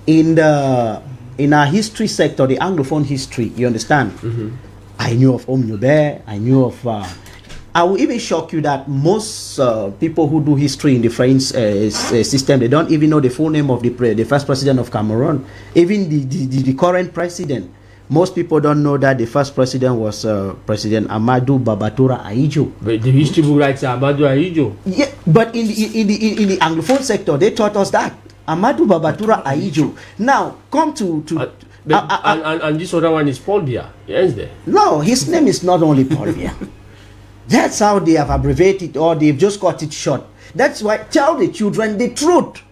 In our history sector, the Anglophone history, you understand? Mm-hmm. I knew of Omnubert. I knew of. I will even shock you that most people who do history in the French system, they don't even know the full name of the first president of Cameroon. Even the current president, most people don't know that the first president was President Amadou Babatura Ahidjo. But the history book writes Amadou Ahidjo. Yeah, but in the Anglophone sector, they taught us that Amadou Babatura Ahidjo. Now come to. And this other one is Paul Biya. Yes, there. No, his name is not only Paul Biya. That's how they have abbreviated, or they've just got it short. That's why tell the children the truth.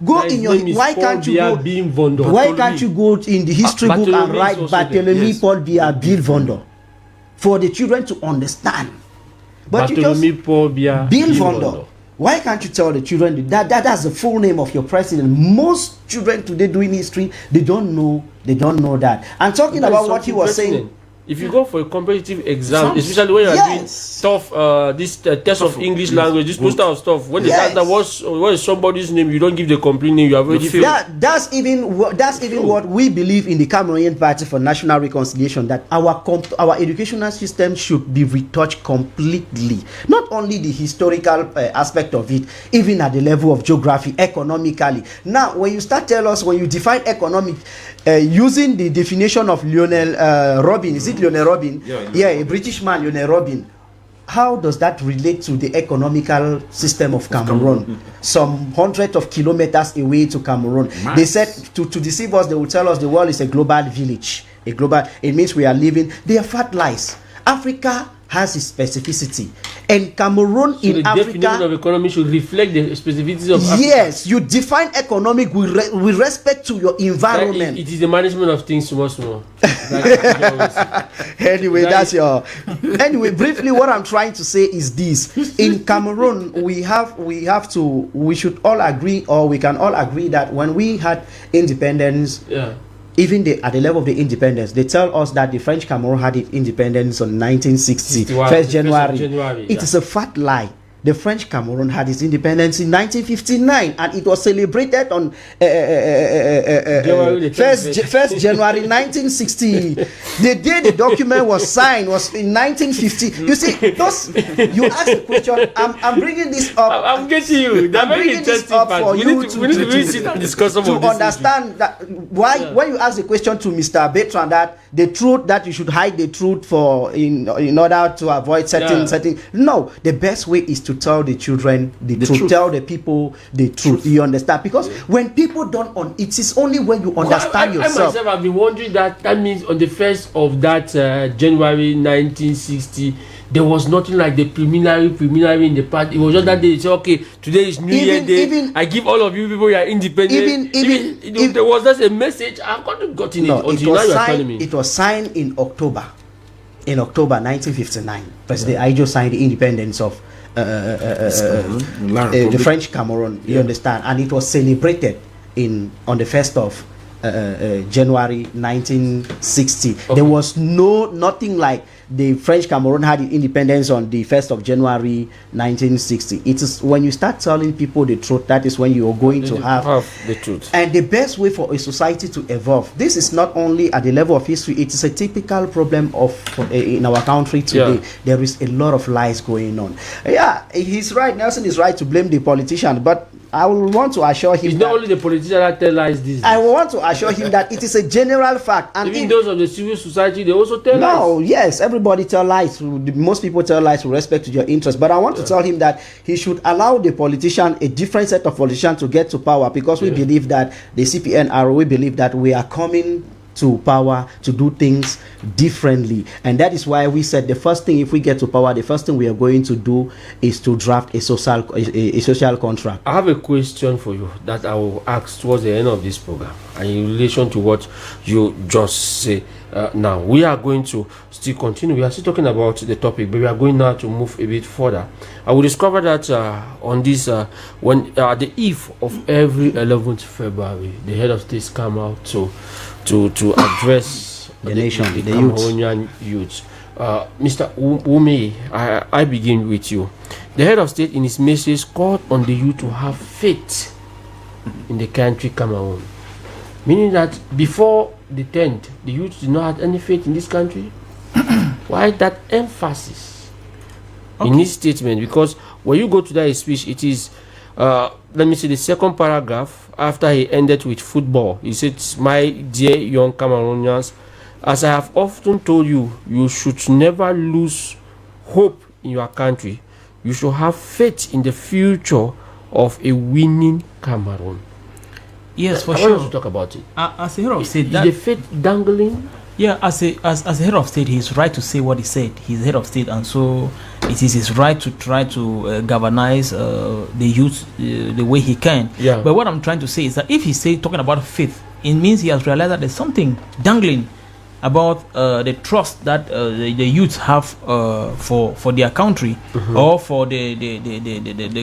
Go in your. Why can't you go? Why can't you go in the history book and write Barthélemy Paul Biya Bill Vondo for the children to understand? But Barthélemy Paul Biya Bill Vondo. Why can't you tell the children that's the full name of your president? Most children today doing history, they don't know that. And talking about what he was saying. If you go for a competitive exam, especially when you are doing tough, this test of English language, this poster of stuff, when they ask that what is somebody's name, you don't give the complete name, you have already failed. That's even what we believe in the Cameroonian Party for National Reconciliation, that our educational system should be retouched completely. Not only the historical aspect of it, even at the level of geography, economically. Now, when you define economic, using the definition of Lionel Robin, is it Lionel Robin? Yeah, a British man, Lionel Robin. How does that relate to the economical system of Cameroon? Some hundreds of kilometers away to Cameroon. Nice. They said to deceive us, they will tell us the world is a global village. It means we are living. They are fat lies. Africa has its specificity, and Cameroon in Africa. The definition of economy should reflect the specificities of Africa. Yes, you define economic with respect to your environment. It is the management of things small. Anyway, Anyway, briefly, what I'm trying to say is this: in Cameroon, we should all agree, or we can all agree that when we had independence. Yeah. Even at the level of the independence, they tell us that the French Cameroon had its independence on 1960, 1st January. It is a fat lie. The French Cameroon had its independence in 1959, and it was celebrated on 1st January 1960. The day the document was signed was in 1950. You see, you ask the question. I'm bringing this up. I'm getting you. I'm bringing this up for you to understand that why when you ask the question to Mr. Bertrand that the truth that you should hide the truth in order to avoid certain. No, the best way is to tell the children the truth. Tell the people the truth. You understand? Because when people don't it is only when you understand yourself. I myself have been wondering that means on the 1st of that January 1960 there was nothing like the preliminary in the party. It was just that they say, okay, today is New Year Day. I give all of you people your independence. There was just a message. I've gotten it until now. You are telling me it was signed in October. In October 1959, President Aidjo signed the independence of the French Cameroon. You understand? And it was celebrated on the 1st of January 1960. Okay. There was nothing like the French Cameroon had independence on the 1st of January 1960. It is when you start telling people the truth, that is when you are going to have the truth. And the best way for a society to evolve, this is not only at the level of history, it is a typical problem in our country today. There is a lot of lies going on. Yeah, he's right. Nelson is right to blame the politician, but I will want to assure him. It's not only the politician that tell lies this. I want to assure him that it is a general fact. And even those of the civil society, they also tell lies. No, yes, everybody tell lies. Most people tell lies with respect to your interest. But I want to tell him that he should allow the politician, a different set of politicians, to get to power, because we believe that the CPNR, we believe that we are coming to power to do things differently, and that is why we said the first thing, if we get to power, the first thing we are going to do is to draft a social contract. I have a question for you that I will ask towards the end of this program, and in relation to what you just say. Now we are going to still continue. We are still talking about the topic, but we are going now to move a bit further. I will discover that on this when the eve of every 11th February, the head of states come out to address the nation, the Cameroonian youth. Mr. Ume, I begin with you. The head of state in his message called on the youth to have faith in the country Cameroon, meaning that before the 10th, the youth did not have any faith in this country. Why that emphasis in his statement? Because when you go to that speech, it is let me see the second paragraph after he ended with football. He said, "My dear young Cameroonians, as I have often told you, you should never lose hope in your country. You should have faith in the future of a winning Cameroon." Yes, for I sure. want us to talk about it. As a head of state, is the faith dangling? Yeah, as a head of state, he's right to say what he said. He's head of state, and so it is his right to try to galvanize the youth the way he can. Yeah. But what I'm trying to say is that if he's talking about faith, it means he has realized that there's something dangling about the trust that the youth have for their country, or for the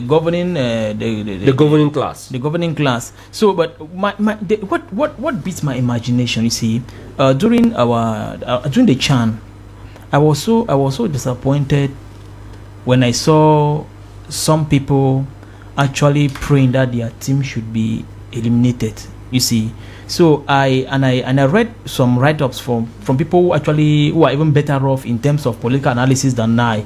governing the governing class. The governing class. So, but what beats my imagination? You see, during the Chan I was so disappointed when I saw some people actually praying that their team should be eliminated. You see, so I read some write-ups from people who are even better off in terms of political analysis than I,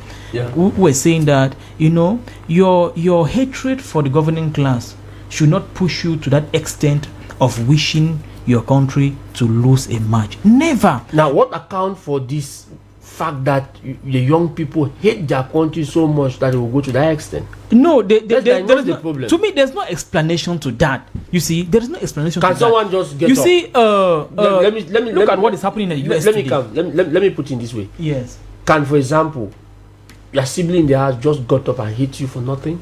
who were saying that, you know, your hatred for the governing class should not push you to that extent of wishing your country to lose a match. Never. Now, what account for this fact that the young people hate their country so much that they will go to that extent? No, there is the problem. To me, there's no explanation to that. You see, there is no explanation. Can to someone that. just get You up? see, let me look at me, what is happening in the US let me today. come. Let me put it in this way. Yes. Can, for example, your sibling in the house just got up and hit you for nothing?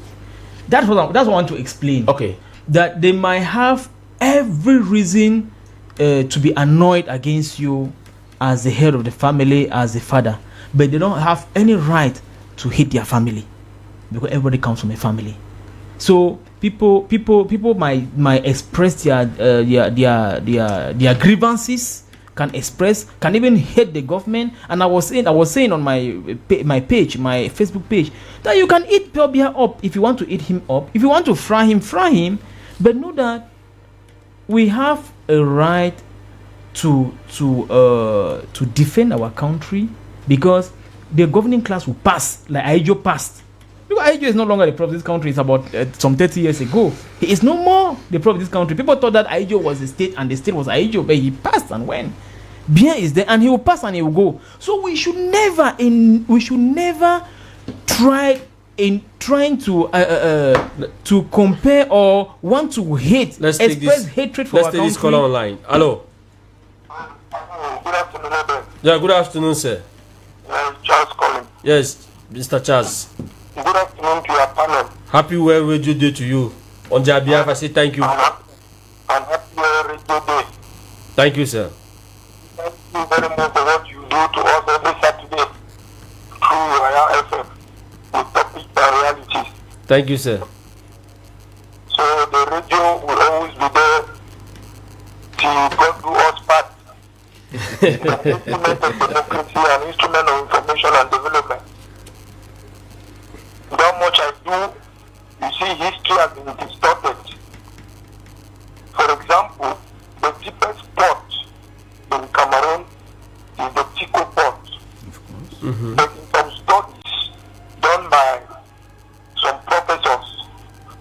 That's what I want to explain. Okay. That they might have every reason to be annoyed against you as the head of the family, as the father, but they don't have any right to hate their family because everybody comes from a family. So people might express their grievances, can even hate the government. And I was saying on my page, my Facebook page, that you can eat Biya up if you want to eat him up. If you want to fry him, but know that we have a right to defend our country, because the governing class will pass like Aijo passed. Because Aijo is no longer the prophet of this country. It's about some 30 years ago. He is no more the prophet of this country. People thought that Aijo was the state and the state was Aijo, but he passed and went. Biya is there and he will pass and he will go. So we should never trying to compare or want to hate, express hatred for our country. Let's take this caller online. Hello. Good afternoon, Yeah, good afternoon, sir. Charles calling. Yes, Mr. Charles. Good afternoon to your panel. Happy World Radio Day to you. On their behalf, I say thank you. And happy Radio Day. Thank you, sir. Thank you very much for what you do to us every Saturday through Royal FM with topic and realities. Thank you, sir. So the radio will always be there till God do us part. It's an instrument of democracy, an instrument of information and development. How much I do, you see, history has been distorted. For example, the deepest port in Cameroon is the Tico port. But in some studies done by some professors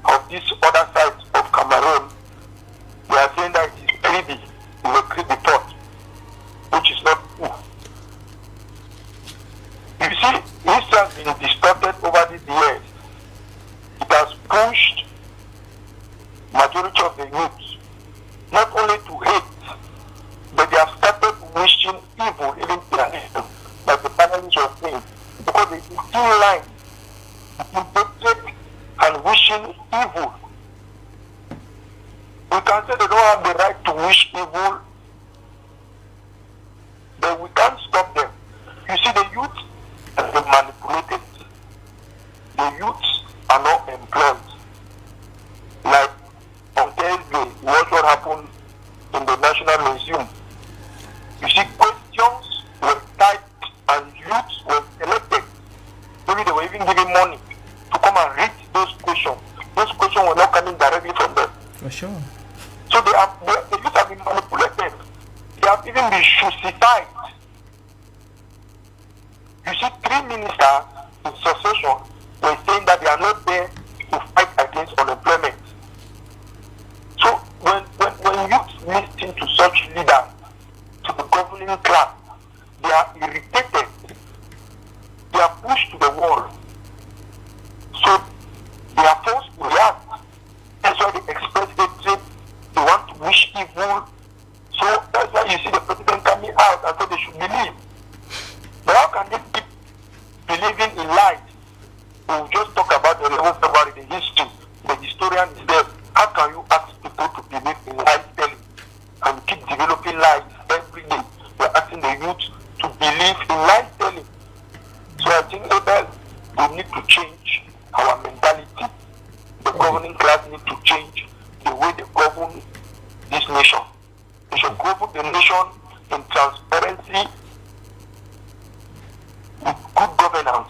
of this other side of Cameroon, they are saying that it is Kribi, the Kribi port, which is not true. You see, history has been distorted over these years. It has pushed majority of the youth not only to hate, but they have started wishing evil even to their neighbors, like the panelists were saying, because they see line between hatred and wishing evil. We can say they don't have the right to wish evil, but we can't stop them. You see, the youth has been manipulated. The youths are not employed. Like on Thursday, watch what happened in the National Museum. You see, questions were typed and youths were selected. Maybe they were even given money to come and read those questions. Those questions were not coming directly from them. For sure. So the youth have been manipulated. They have even been crucified. You see, 3 ministers in succession were saying that they are not there to fight against unemployment. So when youth listen to such leaders, to the governing class, they are irritated. They are pushed to the wall. So they are forced to react. That's why they express hatred. They want to wish evil. So that's why you see the president coming out and say they should believe. But how can they keep believing in lies? We will just talk about the 11th February, the history. The historian is there. How can you ask people to believe in lies telling and keep developing lies every day? We're asking the youth to believe in lies telling. So I think ABEL, we need to change our mentality. The governing class need to change the way they govern this nation. They should govern the nation in transparency with good governance.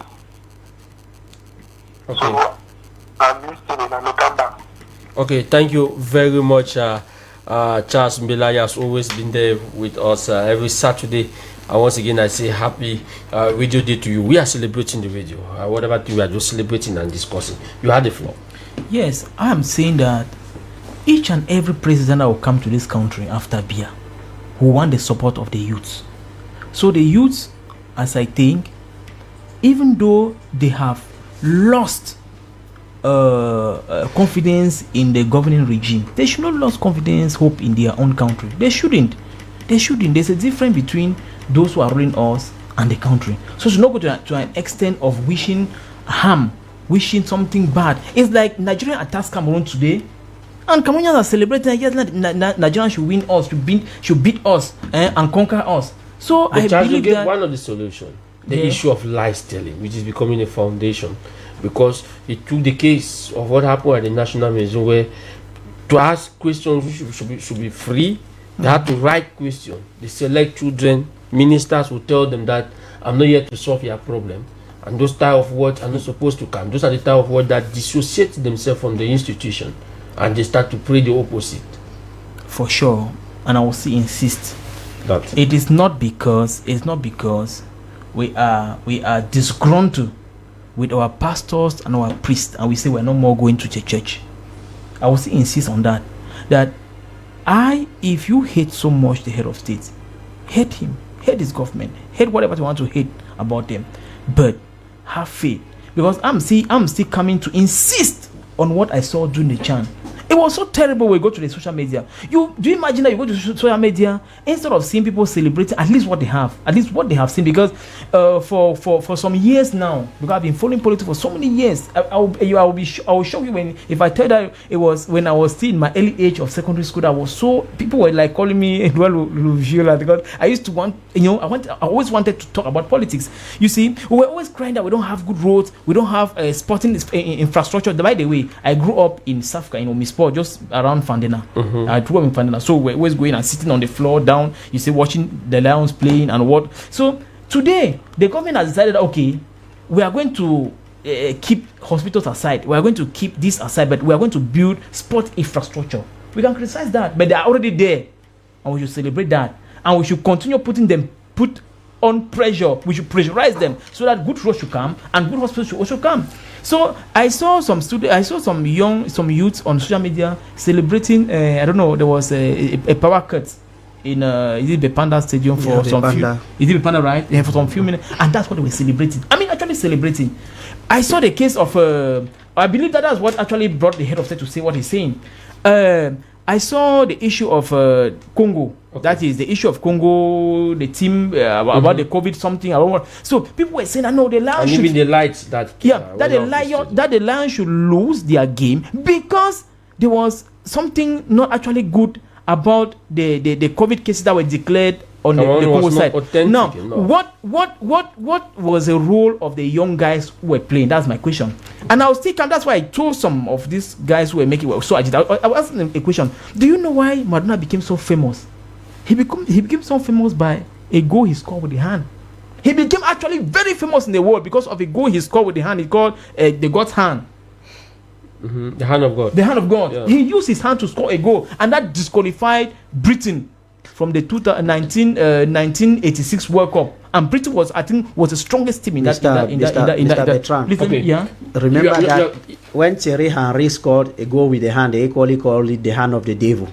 Okay. So I'm listening and come back. Okay, thank you very much. Charles Mbelaya has always been there with us every Saturday. And once again, I say happy Radio Day to you. We are celebrating the radio. Whatever thing we are just celebrating and discussing. You had the floor. Yes, I am saying that each and every president that will come to this country after Biya will want the support of the youths. So the youths, as I think, even though they have lost confidence in the governing regime, they should not lose confidence, hope in their own country. They shouldn't. There's a difference between those who are ruling us and the country. So it should not go to an extent of wishing harm, wishing something bad. It's like Nigerian attacks Cameroon today, and Cameroonians are celebrating. Yes, Nigerians should win us, should beat us and conquer us. So But I Charles, believe you that one of the solutions, the issue of lies telling, which is becoming a foundation, because it took the case of what happened at the National Museum, where to ask questions should be free. They had to write questions. They select children. Ministers will tell them that I'm not here to solve your problem, and those type of words are not supposed to come. Those are the type of words that dissociate themselves from the institution, and they start to pray the opposite. for sure, and I will still insist. That It is not because we are disgruntled with our pastors and our priests, and we say we're no more going to the church. I will still insist on that. If you hate so much the head of state, hate him, hate his government, hate whatever you want to hate about them, but have faith, because I'm still coming to insist on what I saw during the chant. It was so terrible when we go to the social media. Do you imagine that you go to social media, instead of seeing people celebrating at least what they have seen? Because for some years now, because I've been following politics for so many years, I will show you if I tell that it was when I was still in my early age of secondary school. People were like calling me Edouard, because I used to I always wanted to talk about politics. You see, we were always crying that we don't have good roads, we don't have sporting infrastructure. By the way, I grew up in Safka, Misport, just around Fandena. I grew up in Fandena, so we're always going and sitting on the floor down, you see, watching the Lions playing and what. So today, the government has decided, okay, we are going to keep hospitals aside, we are going to keep this aside, but we are going to build sport infrastructure. We can criticize that, but they are already there, and we should celebrate that, and we should continue put on pressure. We should pressurize them so that good roads should come and good hospitals should also come. So I saw some youths on social media celebrating. I don't know. There was a power cut in is it Bepanda Stadium for some few. Is it Bepanda, right? Yeah, for some few minutes, and that's what they were celebrating. I mean, actually celebrating. I saw the case of. I believe that's what actually brought the head of state to say what he's saying. I saw the issue of Congo. Okay. That is the issue of Congo, the team about the COVID something. I don't know. So people were saying, "I know the Lions." And even the lights that the Lions should lose their game because there was something not actually good about the COVID cases that were declared on the Congo side. Now, what was the role of the young guys who were playing? That's my question. And I was thinking, that's why I told some of these guys who were making so agitated. I was asking them a question. Do you know why Maradona became so famous? He became so famous by a goal he scored with the hand. He became actually very famous in the world because of a goal he scored with the hand. He called the God's hand. Mm-hmm. The hand of God. The hand of God. Yeah. He used his hand to score a goal, and that disqualified Britain from the 1986 World Cup. And Britain was the strongest team in that. Okay. Yeah. Remember that when Thierry Henry scored a goal with the hand, they equally called it the hand of the devil.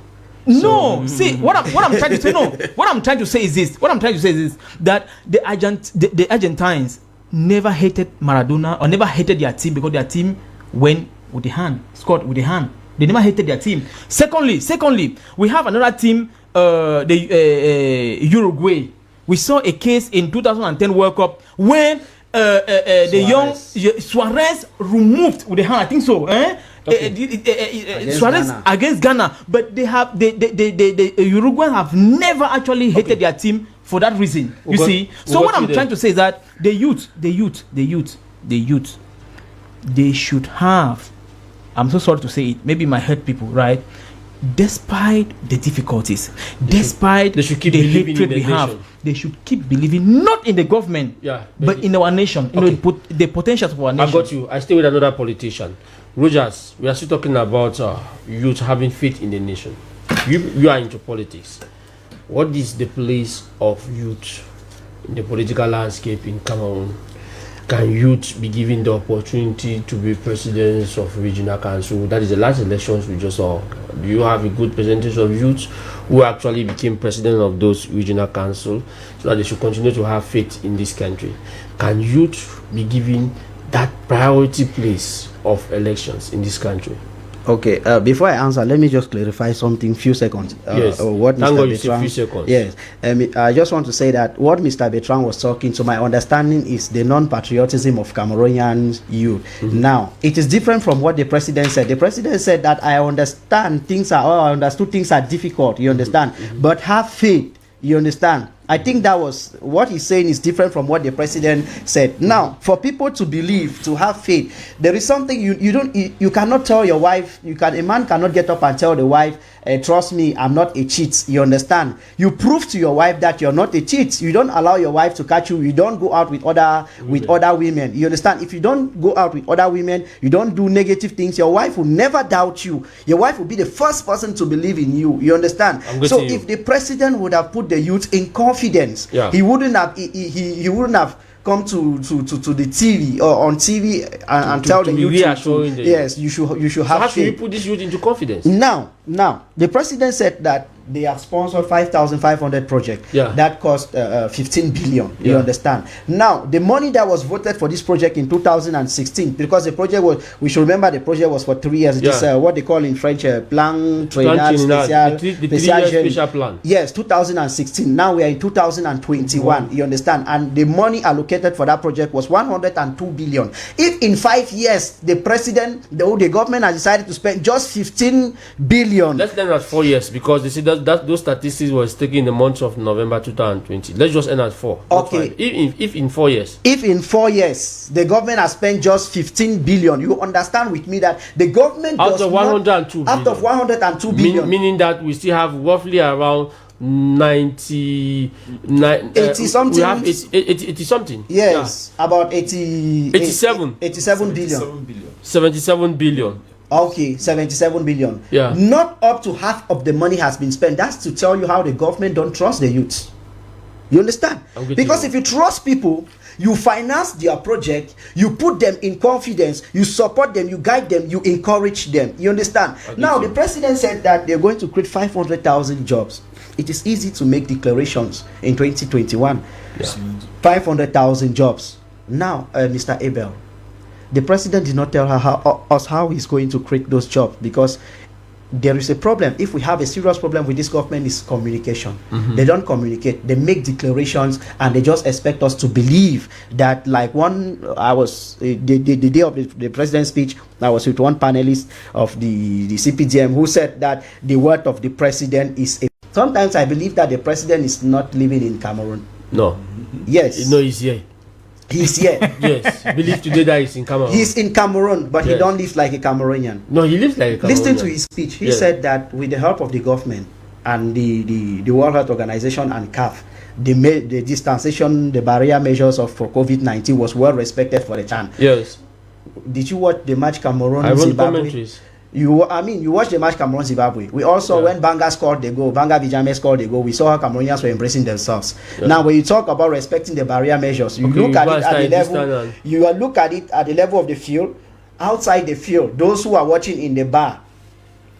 No, see what I'm trying to say. No, what I'm trying to say is this. That the Argentines never hated Maradona or never hated their team because their team went with the hand, scored with the hand. They never hated their team. Secondly, we have another team, Uruguay. We saw a case in 2010 World Cup when the young Suarez removed with the hand. I think so. Suarez against Ghana, but the Uruguayans have never actually hated their team for that reason. You see. So what I'm trying to say is that the youth, they should have. I'm so sorry to say it. Maybe it might hurt people, right? despite the difficulties, despite they should keep the believing hatred in we the have, nation. they should keep believing not in the government, but in our nation, the potential of our nation. I got you. I stay with another politician. Rogers, we are still talking about youth having faith in the nation. You are into politics. What is the place of youth in the political landscape in Cameroon? Can youth be given the opportunity to be presidents of regional council? That is the last elections we just saw. Do you have a good percentage of youth who actually became president of those regional council so that they should continue to have faith in this country? Can youth be given that priority place of elections in this country? Okay, before I answer, let me just clarify something. Few seconds. Yes. What Thank Mr. God you said Bertrand, few seconds. Yes. I just want to say that what Mr. Bertrand was talking to, my understanding is the non-patriotism of Cameroonian youth. Now, it is different from what the president said. The president said that I understand things are, or I understood things are difficult. You understand, but have faith. You understand. I think that was what he's saying is different from what the president said. Now, for people to believe, to have faith, there is something you cannot tell your wife. A man cannot get up and tell the wife, trust me, I'm not a cheat. You understand? You prove to your wife that you're not a cheat. You don't allow your wife to catch you. You don't go out with other women. You understand? If you don't go out with other women, you don't do negative things, your wife will never doubt you. Your wife will be the first person to believe in you. You understand? So if the president would have put the youth in confidence, he wouldn't have he wouldn't have come to the TV or on TV and tell the youth yes, you should have. How should you put this youth into confidence? Now the president said that they have sponsored 5,500 projects that cost 15 billion. You understand? Now the money that was voted for this project in 2016, because the project was, we should remember the project was for 3 years. It is what they call in French plan special plan. Yes, 2016. Now we are in 2021. You understand? And the money allocated for that project was 102 billion. If in 5 years the president, the government has decided to spend just 15 billion, let's end at 4 years, because they see that those statistics was taken in the month of November 2020. Let's just end at 4. Okay. If in 4 years. If in 4 years the government has spent just 15 billion, you understand with me that the government out of 102 out of 102 billion, meaning that we still have roughly around 80 something. We have 80 something. Yes, about 87 billion. 77 billion. Okay, 77 billion. Yeah. Not up to half of the money has been spent. That's to tell you how the government don't trust the youth. You understand? Because if you trust people, you finance their project, you put them in confidence, you support them, you guide them, you encourage them. You understand? Now, the president said that they're going to create 500,000 jobs. It is easy to make declarations in 2021. 500,000 jobs. Now, Mr. Abel, the president did not tell us how he's going to create those jobs, because there is a problem. If we have a serious problem with this government, is communication. They don't communicate. They make declarations and they just expect us to believe that, like I was the day of the president's speech, I was with one panelist of the CPDM who said that the word of the president is sometimes I believe that the president is not living in Cameroon. No. Yes. No, he's here. He's here. Yes. Believe today that he's in Cameroon. He's in Cameroon, but he don't live like a Cameroonian. No, he lives like a Cameroonian. Listen to his speech. He said that with the help of the government and the World Health Organization and CAF, the distanciation, the barrier measures for COVID-19 was well respected for the time. Yes. Did you watch the match Cameroon Zimbabwe? Commentaries. You watched the match Cameroon Zimbabwe. We also, when Banga scored the goal, Banga Vijame scored the goal, we saw how Cameroonians were embracing themselves. Now, when you talk about respecting the barrier measures, you look at it at the level. You look at it at the level of the field, outside the field, those who are watching in the bar.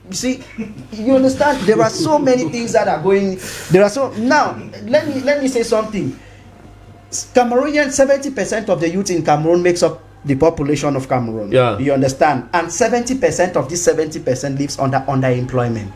You see, you understand? There are so many things that are going. Now. Let me say something. Cameroonian, 70% of the youth in Cameroon makes up the population of Cameroon. You understand? And 70% of this 70% lives under underemployment.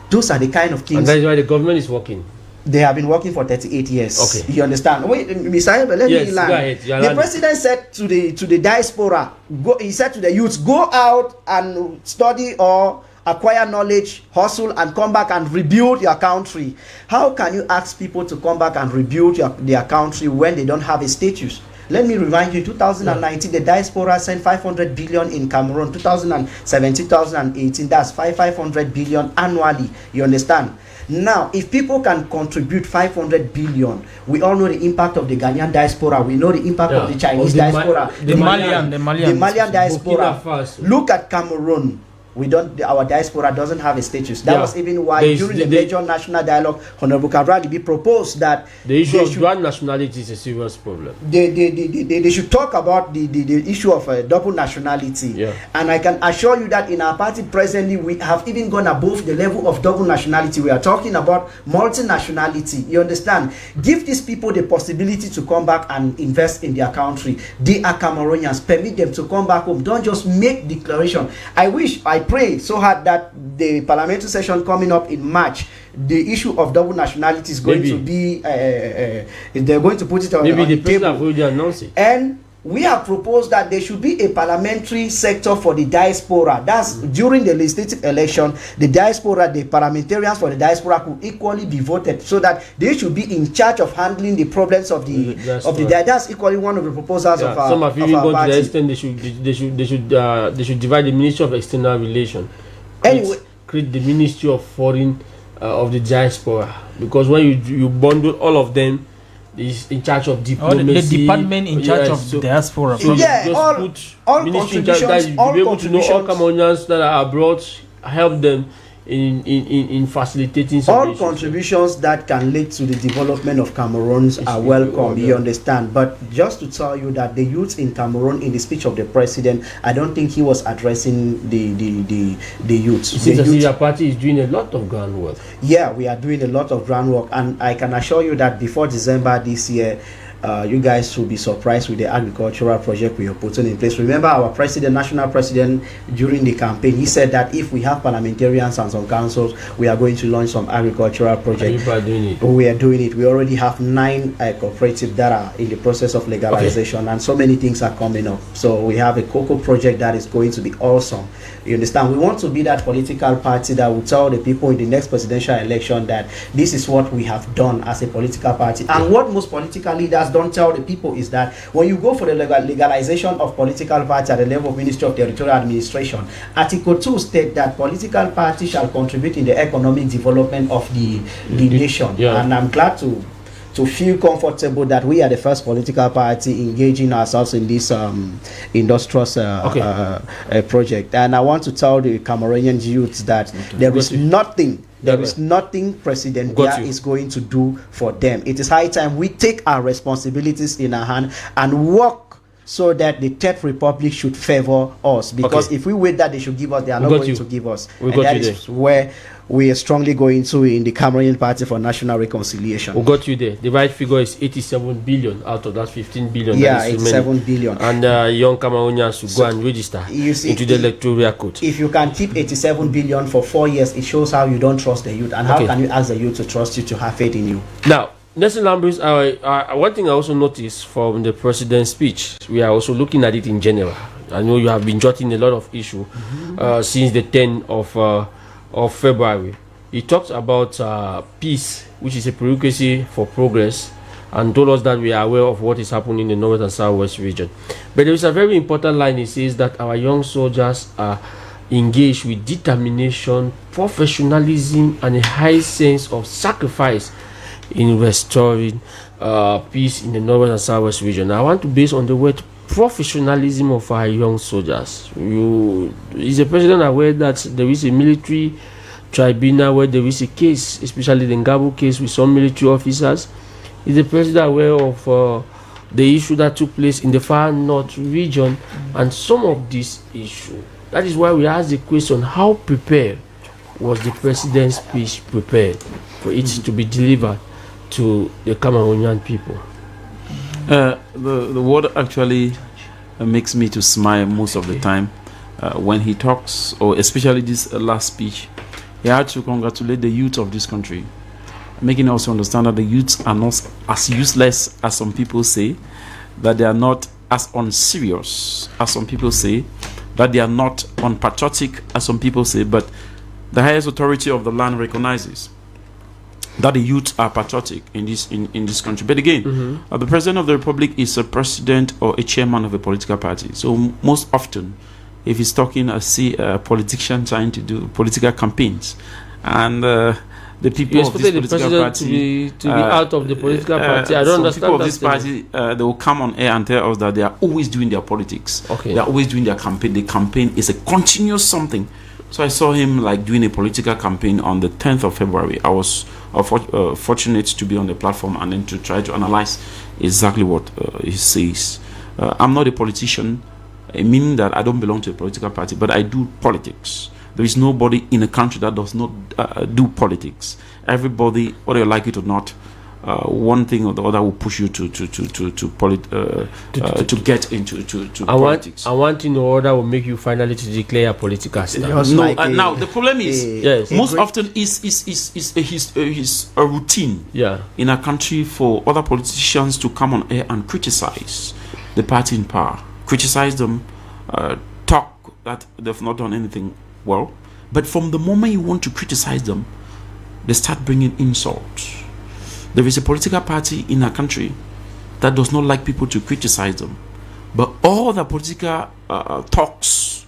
Those are the kind of things. And that is why the government is working. They have been working for 38 years. Okay. You understand? Wait, Mr. Abel, let me land. The president said to the diaspora, he said to the youths, go out and study or acquire knowledge, hustle, and come back and rebuild your country. How can you ask people to come back and rebuild their country when they don't have a status? Let me remind you, 2019, the diaspora sent 500 billion in Cameroon. 2017, 2018, that's 500 billion annually. You understand? Now, if people can contribute 500 billion, we all know the impact of the Ghanaian diaspora. We know the impact of the Chinese diaspora, the Malian diaspora. Look at Cameroon. Our diaspora doesn't have a status. That was even why during the major national dialogue, Honorable Kavralibi proposed that the issue of dual nationality is a serious problem. They should talk about the issue of double nationality. Yeah. And I can assure you that in our party presently, we have even gone above the level of double nationality. We are talking about multinationality. You understand? Give these people the possibility to come back and invest in their country. They are Cameroonians. Permit them to come back home. Don't just make declaration. I pray so hard that the parliamentary session coming up in March, the issue of double nationality is going to be they're going to put it on the table. President will announce it. And we have proposed that there should be a parliamentary sector for the diaspora. That's during the legislative election, the diaspora, the parliamentarians for the diaspora could equally be voted, so that they should be in charge of handling the problems of the That's equally one of the proposals of our. Some have even gone party. to the extent they should divide the Ministry of External Relations. Anyway, create the Ministry of Foreign of the Diaspora, because when you bundle all of them, is in charge of diplomacy. The department in charge of diaspora. All contributions, be able to know all Cameroonians that are abroad, help them in facilitating all issues. contributions that can lead to the development of Cameroons are welcome. You understand? But just to tell you that the youth in Cameroon, in the speech of the president, I don't think he was addressing the youth. It seems as if your party is doing a lot of groundwork. Yeah, we are doing a lot of groundwork, and I can assure you that before December this year, you guys will be surprised with the agricultural project we are putting in place. Remember, our president, national president, during the campaign, he said that if we have parliamentarians and some councils, we are going to launch some agricultural project. People are doing it. We are doing it. We already have 9 cooperatives that are in the process of legalization, and so many things are coming up. So we have a cocoa project that is going to be awesome. You understand? We want to be that political party that will tell the people in the next presidential election that this is what we have done as a political party. And what most political leaders don't tell the people is that when you go for the legalization of political party at the level of Ministry of Territorial Administration, Article 2 states that political parties shall contribute in the economic development of the nation. Yeah. And I'm glad to feel comfortable that we are the first political party engaging ourselves in this industrious project. And I want to tell the Cameroonian youths that there is nothing President Biya is going to do for them. It is high time we take our responsibilities in our hand and work so that the Third Republic should favor us. Because if we wait that they should give us, they are not going to give us. And that is where we are strongly going to in the Cameroonian Party for National Reconciliation. We got you there. The right figure is 87 billion out of that 15 billion. Yeah, 87 billion. And young Cameroonians should go and register into the electoral code. If you can keep 87 billion for 4 years, it shows how you don't trust the youth. And how can you ask the youth to trust you, to have faith in you? Now, Nelson Lambris, one thing I also noticed from the president's speech, we are also looking at it in general. I know you have been jotting a lot of issue since the 10th of February. He talked about peace, which is a prerequisite for progress, and told us that we are aware of what is happening in the North and Southwest region. But there is a very important line. He says that our young soldiers are engaged with determination, professionalism, and a high sense of sacrifice in restoring peace in the Northern and Southwest region. I want to base on the word professionalism of our young soldiers. Is the president aware that there is a military tribunal where there is a case, especially the Ngabo case with some military officers? Is the president aware of the issue that took place in the far north region and some of these issues? That is why we ask the question, how prepared was the president's speech prepared for it to be delivered to the Cameroonian people? The word actually makes me to smile most of the time when he talks, or especially this last speech. He had to congratulate the youth of this country, making us understand that the youths are not as useless as some people say, that they are not as unserious as some people say, that they are not unpatriotic as some people say, but the highest authority of the land recognizes that the youth are patriotic in this country. But again, the president of the republic is a president or a chairman of a political party. So most often, if he's talking, I see a politician trying to do political campaigns, and the people of this political party to be out of the political party. I don't understand. People of this party, they will come on air and tell us that they are always doing their politics. Okay. They are always doing their campaign. The campaign is a continuous something. So I saw him like doing a political campaign on the 10th of February. I was fortunate to be on the platform and then to try to analyze exactly what he says. I'm not a politician, meaning that I don't belong to a political party, but I do politics. There is nobody in a country that does not do politics. Everybody, whether you like it or not, one thing or the other will push you to get into politics. I want to know that will make you finally to declare a political stance. No, now the problem is most often is a routine in a country for other politicians to come on air and criticize the party in power, criticize them, talk that they've not done anything well. But from the moment you want to criticize them, they start bringing insults. There is a political party in a country that does not like people to criticize them, but all the political talks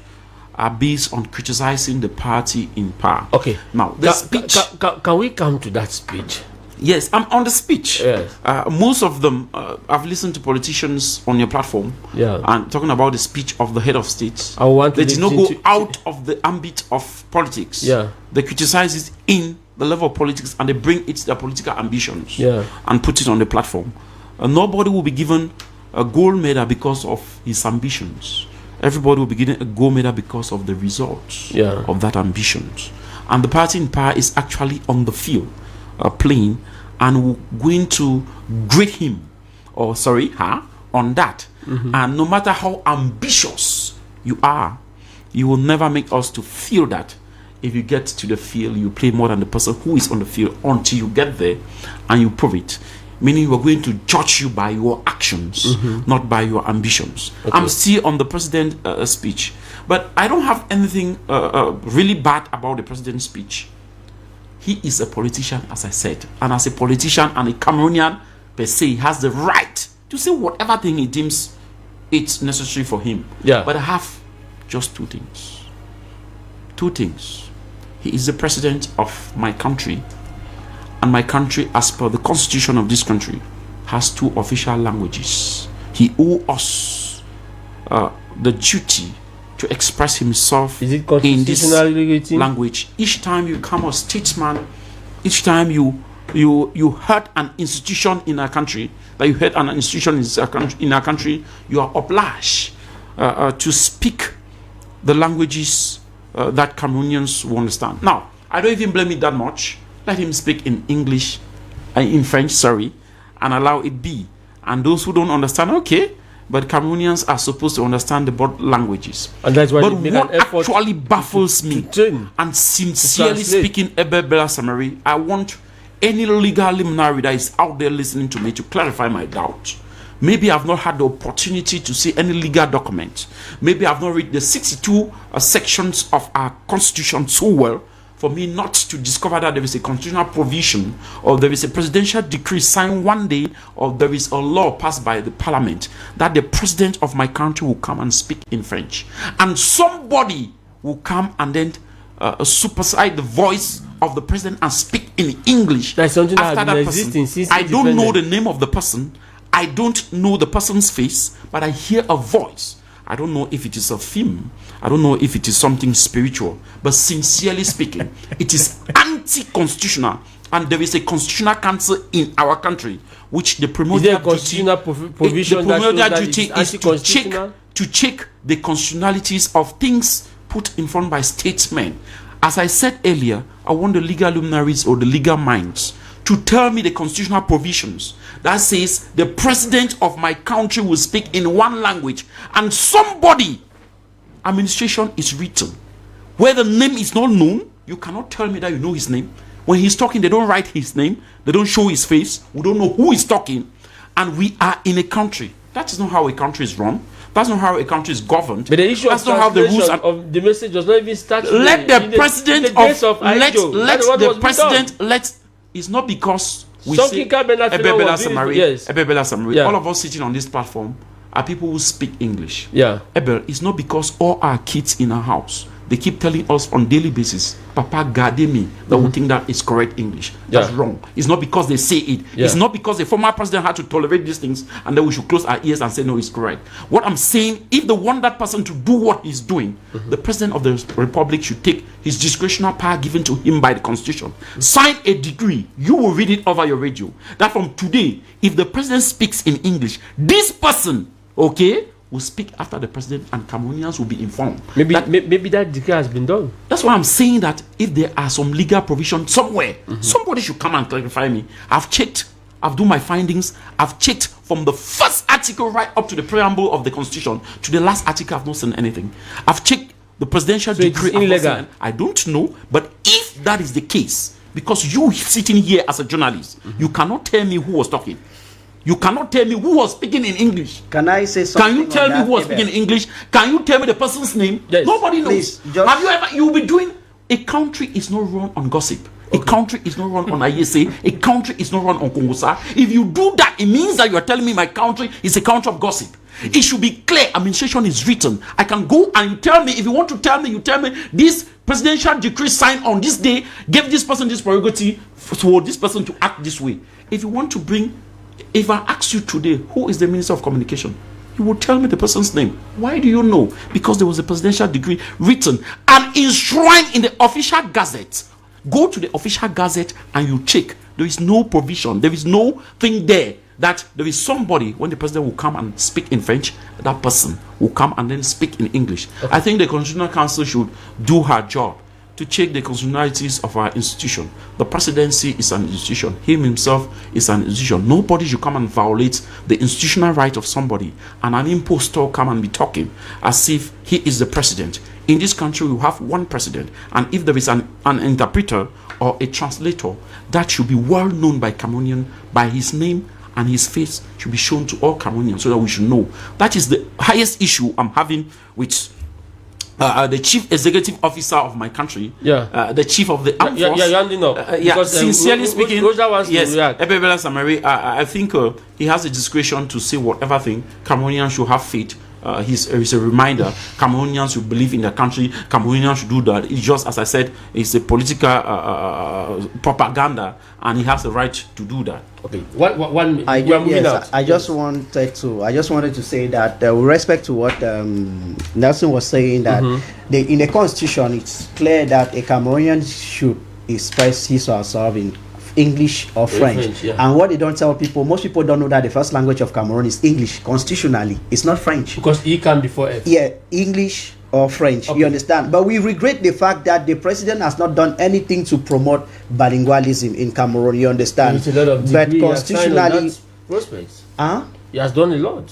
are based on criticizing the party in power. Okay, now the speech. Can we come to that speech? Yes, I'm on the speech. Yes. Most of them, I've listened to politicians on your platform, and talking about the speech of the head of state. They did not go out of the ambit of politics. They criticize it in the level of politics, and they bring it to their political ambitions and put it on the platform. Nobody will be given a gold medal because of his ambitions. Everybody will be given a gold medal because of the results of that ambitions. And the party in power is actually on the field playing, and we're going to grade him on that. And no matter how ambitious you are, you will never make us to feel that if you get to the field, you play more than the person who is on the field until you get there and you prove it. Meaning we're going to judge you by your actions, not by your ambitions. Okay. I'm still on the president's speech, but I don't have anything really bad about the president's speech. He is a politician, as I said, and as a politician and a Cameroonian per se, he has the right to say whatever thing he deems it's necessary for him. But I have just two things. He is the president of my country, and my country, as per the constitution of this country, has two official languages. He owes us the duty to express himself in this language. Each time you come a statesman, each time you hurt an institution in our country, you are obliged to speak the languages that Cameroonians will understand. Now, I don't even blame it that much. Let him speak in English, in French, and allow it be. And those who don't understand, okay, but Cameroonians are supposed to understand the both languages. And that's why what actually baffles me, and sincerely speaking, ABEL BELA SAMARI, I want any legal luminary that is out there listening to me to clarify my doubt. Maybe I've not had the opportunity to see any legal document. Maybe I've not read the 62 sections of our constitution so well for me not to discover that there is a constitutional provision, or there is a presidential decree signed one day, or there is a law passed by the parliament that the president of my country will come and speak in French, and somebody will come and then supersede the voice of the president and speak in English. That's something that has been existing since I don't know the name of the person, I don't know the person's face, but I hear a voice. I don't know if it is a theme, I don't know if it is something spiritual, but sincerely speaking, it is anti-constitutional, and there is a constitutional council in our country which the primordial duty is to check the constitutionalities of things put in front by statesmen. As I said earlier, I want the legal luminaries or the legal minds to tell me the constitutional provisions that says the president of my country will speak in one language, and somebody administration is written where the name is not known. You cannot tell me that you know his name. When he's talking, they don't write his name, they don't show his face, we don't know who is talking, and we are in a country. That is not how a country is run. That's not how a country is governed. But the issue that's not how the rules of the message does not even start. Let the president it's not because we Some say Kika Bernard ABEL Bela was Samari, yes. ABEL Bela Samari. Yeah. All of us sitting on this platform are people who speak English. Yeah. ABEL, it's not because all our kids in our house, they keep telling us on daily basis, Papa guide me, that we think that is correct English. That's wrong. It's not because they say it. It's not because the former president had to tolerate these things and then we should close our ears and say no, it's correct. What I'm saying, if they want that person to do what he's doing, the president of the republic should take his discretionary power given to him by the constitution, sign a decree, you will read it over your radio, that from today, if the president speaks in English, this person, okay, will speak after the president and Cameroonians will be informed. Maybe that decree has been done. That's why I'm saying that if there are some legal provision somewhere, somebody should come and clarify me. I've checked, I've done my findings, I've checked from the first article right up to the preamble of the constitution to the last article. I've not seen anything. I've checked the presidential decree. It's illegal. I don't know, but if that is the case, because you sitting here as a journalist, you cannot tell me who was talking. You cannot tell me who was speaking in English. Can I say something? Can you tell me who was speaking in English? Can you tell me the person's name? Yes. Nobody knows. Please, Have you ever? You'll be doing. A country is not run on gossip. A country is not run on ISA. A country is not run on Kongosa. If you do that, it means that you are telling me my country is a country of gossip. It should be clear. Administration is written. I can go and you tell me. If you want to tell me, you tell me this presidential decree signed on this day gave this person this prerogative for this person to act this way. If you want to bring. If I ask you today, who is the Minister of Communication? You will tell me the person's name. Why do you know? Because there was a presidential decree written and enshrined in the official gazette. Go to the official gazette and you check. There is no provision. There is no thing there that there is somebody, when the president will come and speak in French, that person will come and then speak in English. Okay. I think the Constitutional Council should do her job to check the constitutionalities of our institution. The presidency is an institution. Him himself is an institution. Nobody should come and violate the institutional right of somebody and an impostor come and be talking as if he is the president. In this country, we have one president, and if there is an interpreter or a translator, that should be well known by Cameroonian, by his name and his face should be shown to all Cameroonians so that we should know. That is the highest issue I'm having with the chief executive officer of my country, the chief of the armed force. Sincerely speaking, yes, ABEL Bela Samari, I think he has a discretion to say whatever thing. Cameroonians should have faith. He's a reminder. Cameroonians should believe in the country. Cameroonians should do that. It's just, as I said, it's a political propaganda, and he has the right to do that. Okay. I just wanted to say that with respect to what Nelson was saying, that in the constitution it's clear that a Cameroonian should express his or herself in English or French. And what they don't tell people, most people don't know that the first language of Cameroon is English. Constitutionally, it's not French. Because E can before F. Yeah, English or French. Okay. You understand? But we regret the fact that the president has not done anything to promote bilingualism in Cameroon. You understand? But constitutionally, he has done a lot.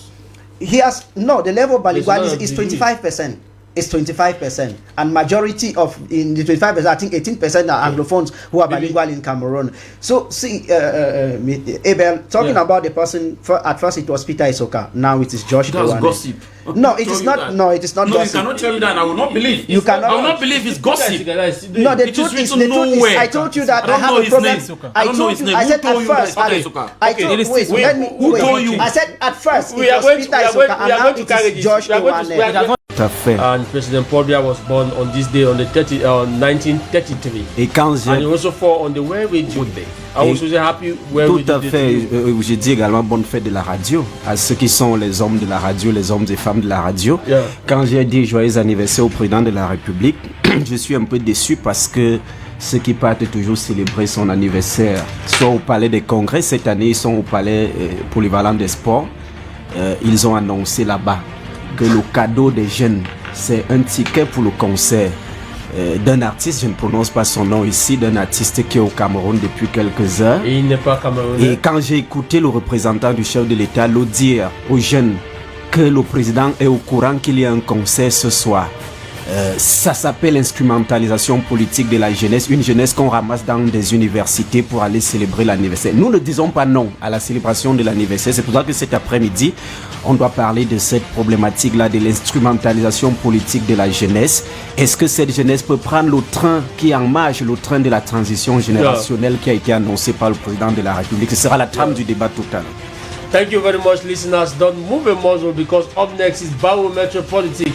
The level of bilingualism is 25%. It's 25%, and majority of in the 25%, I think 18% are Anglophones who are bilingual in Cameroon. So see, ABEL, talking about the person. At first, it was Peter Isoka. Now it is Josh. That's gossip. No, it is not. No, it is not. No, gossip. you cannot tell me that. And I will not believe. You cannot. I will not believe it's gossip. No, the truth is, I told you that I have a problem. I told you. I said at first. I told you. Who told you? I said at first it was Peter Isoka, and now it is Josh. And President Paul Biya was born on this day on 1933. And he also fall on the World Radio Day. I was also happy Tout à fait. J'ai dit également bonne fête de la radio à ceux qui sont les hommes de la radio, les hommes et femmes de la radio. Quand j'ai dit joyeux anniversaire au président de la République, je suis un peu déçu parce que ceux qui partent toujours célébrer son anniversaire, soit au palais des congrès, cette année ils sont au palais polyvalent des sports. Ils ont annoncé là-bas que le cadeau des jeunes, c'est un ticket pour le concert d'un artiste, je ne prononce pas son nom ici, d'un artiste qui est au Cameroun depuis quelques heures. Et il n'est pas camerounais. Et quand j'ai écouté le représentant du chef de l'État le dire aux jeunes que le président est au courant qu'il y a un concert ce soir, Ça s'appelle instrumentalisation politique de la jeunesse, une jeunesse qu'on ramasse dans des universités pour aller célébrer l'anniversaire. Nous ne disons pas non à la célébration de l'anniversaire. C'est pour ça que cet après-midi, on doit parler de cette problématique-là, de l'instrumentalisation politique de la jeunesse. Est-ce que cette jeunesse peut prendre le train qui est en marche, le train de la transition générationnelle qui a été annoncé par le président de la République? Ce sera la trame du débat total. Thank you very much, listeners. Don't move a muzzle because up next is Biometric Politics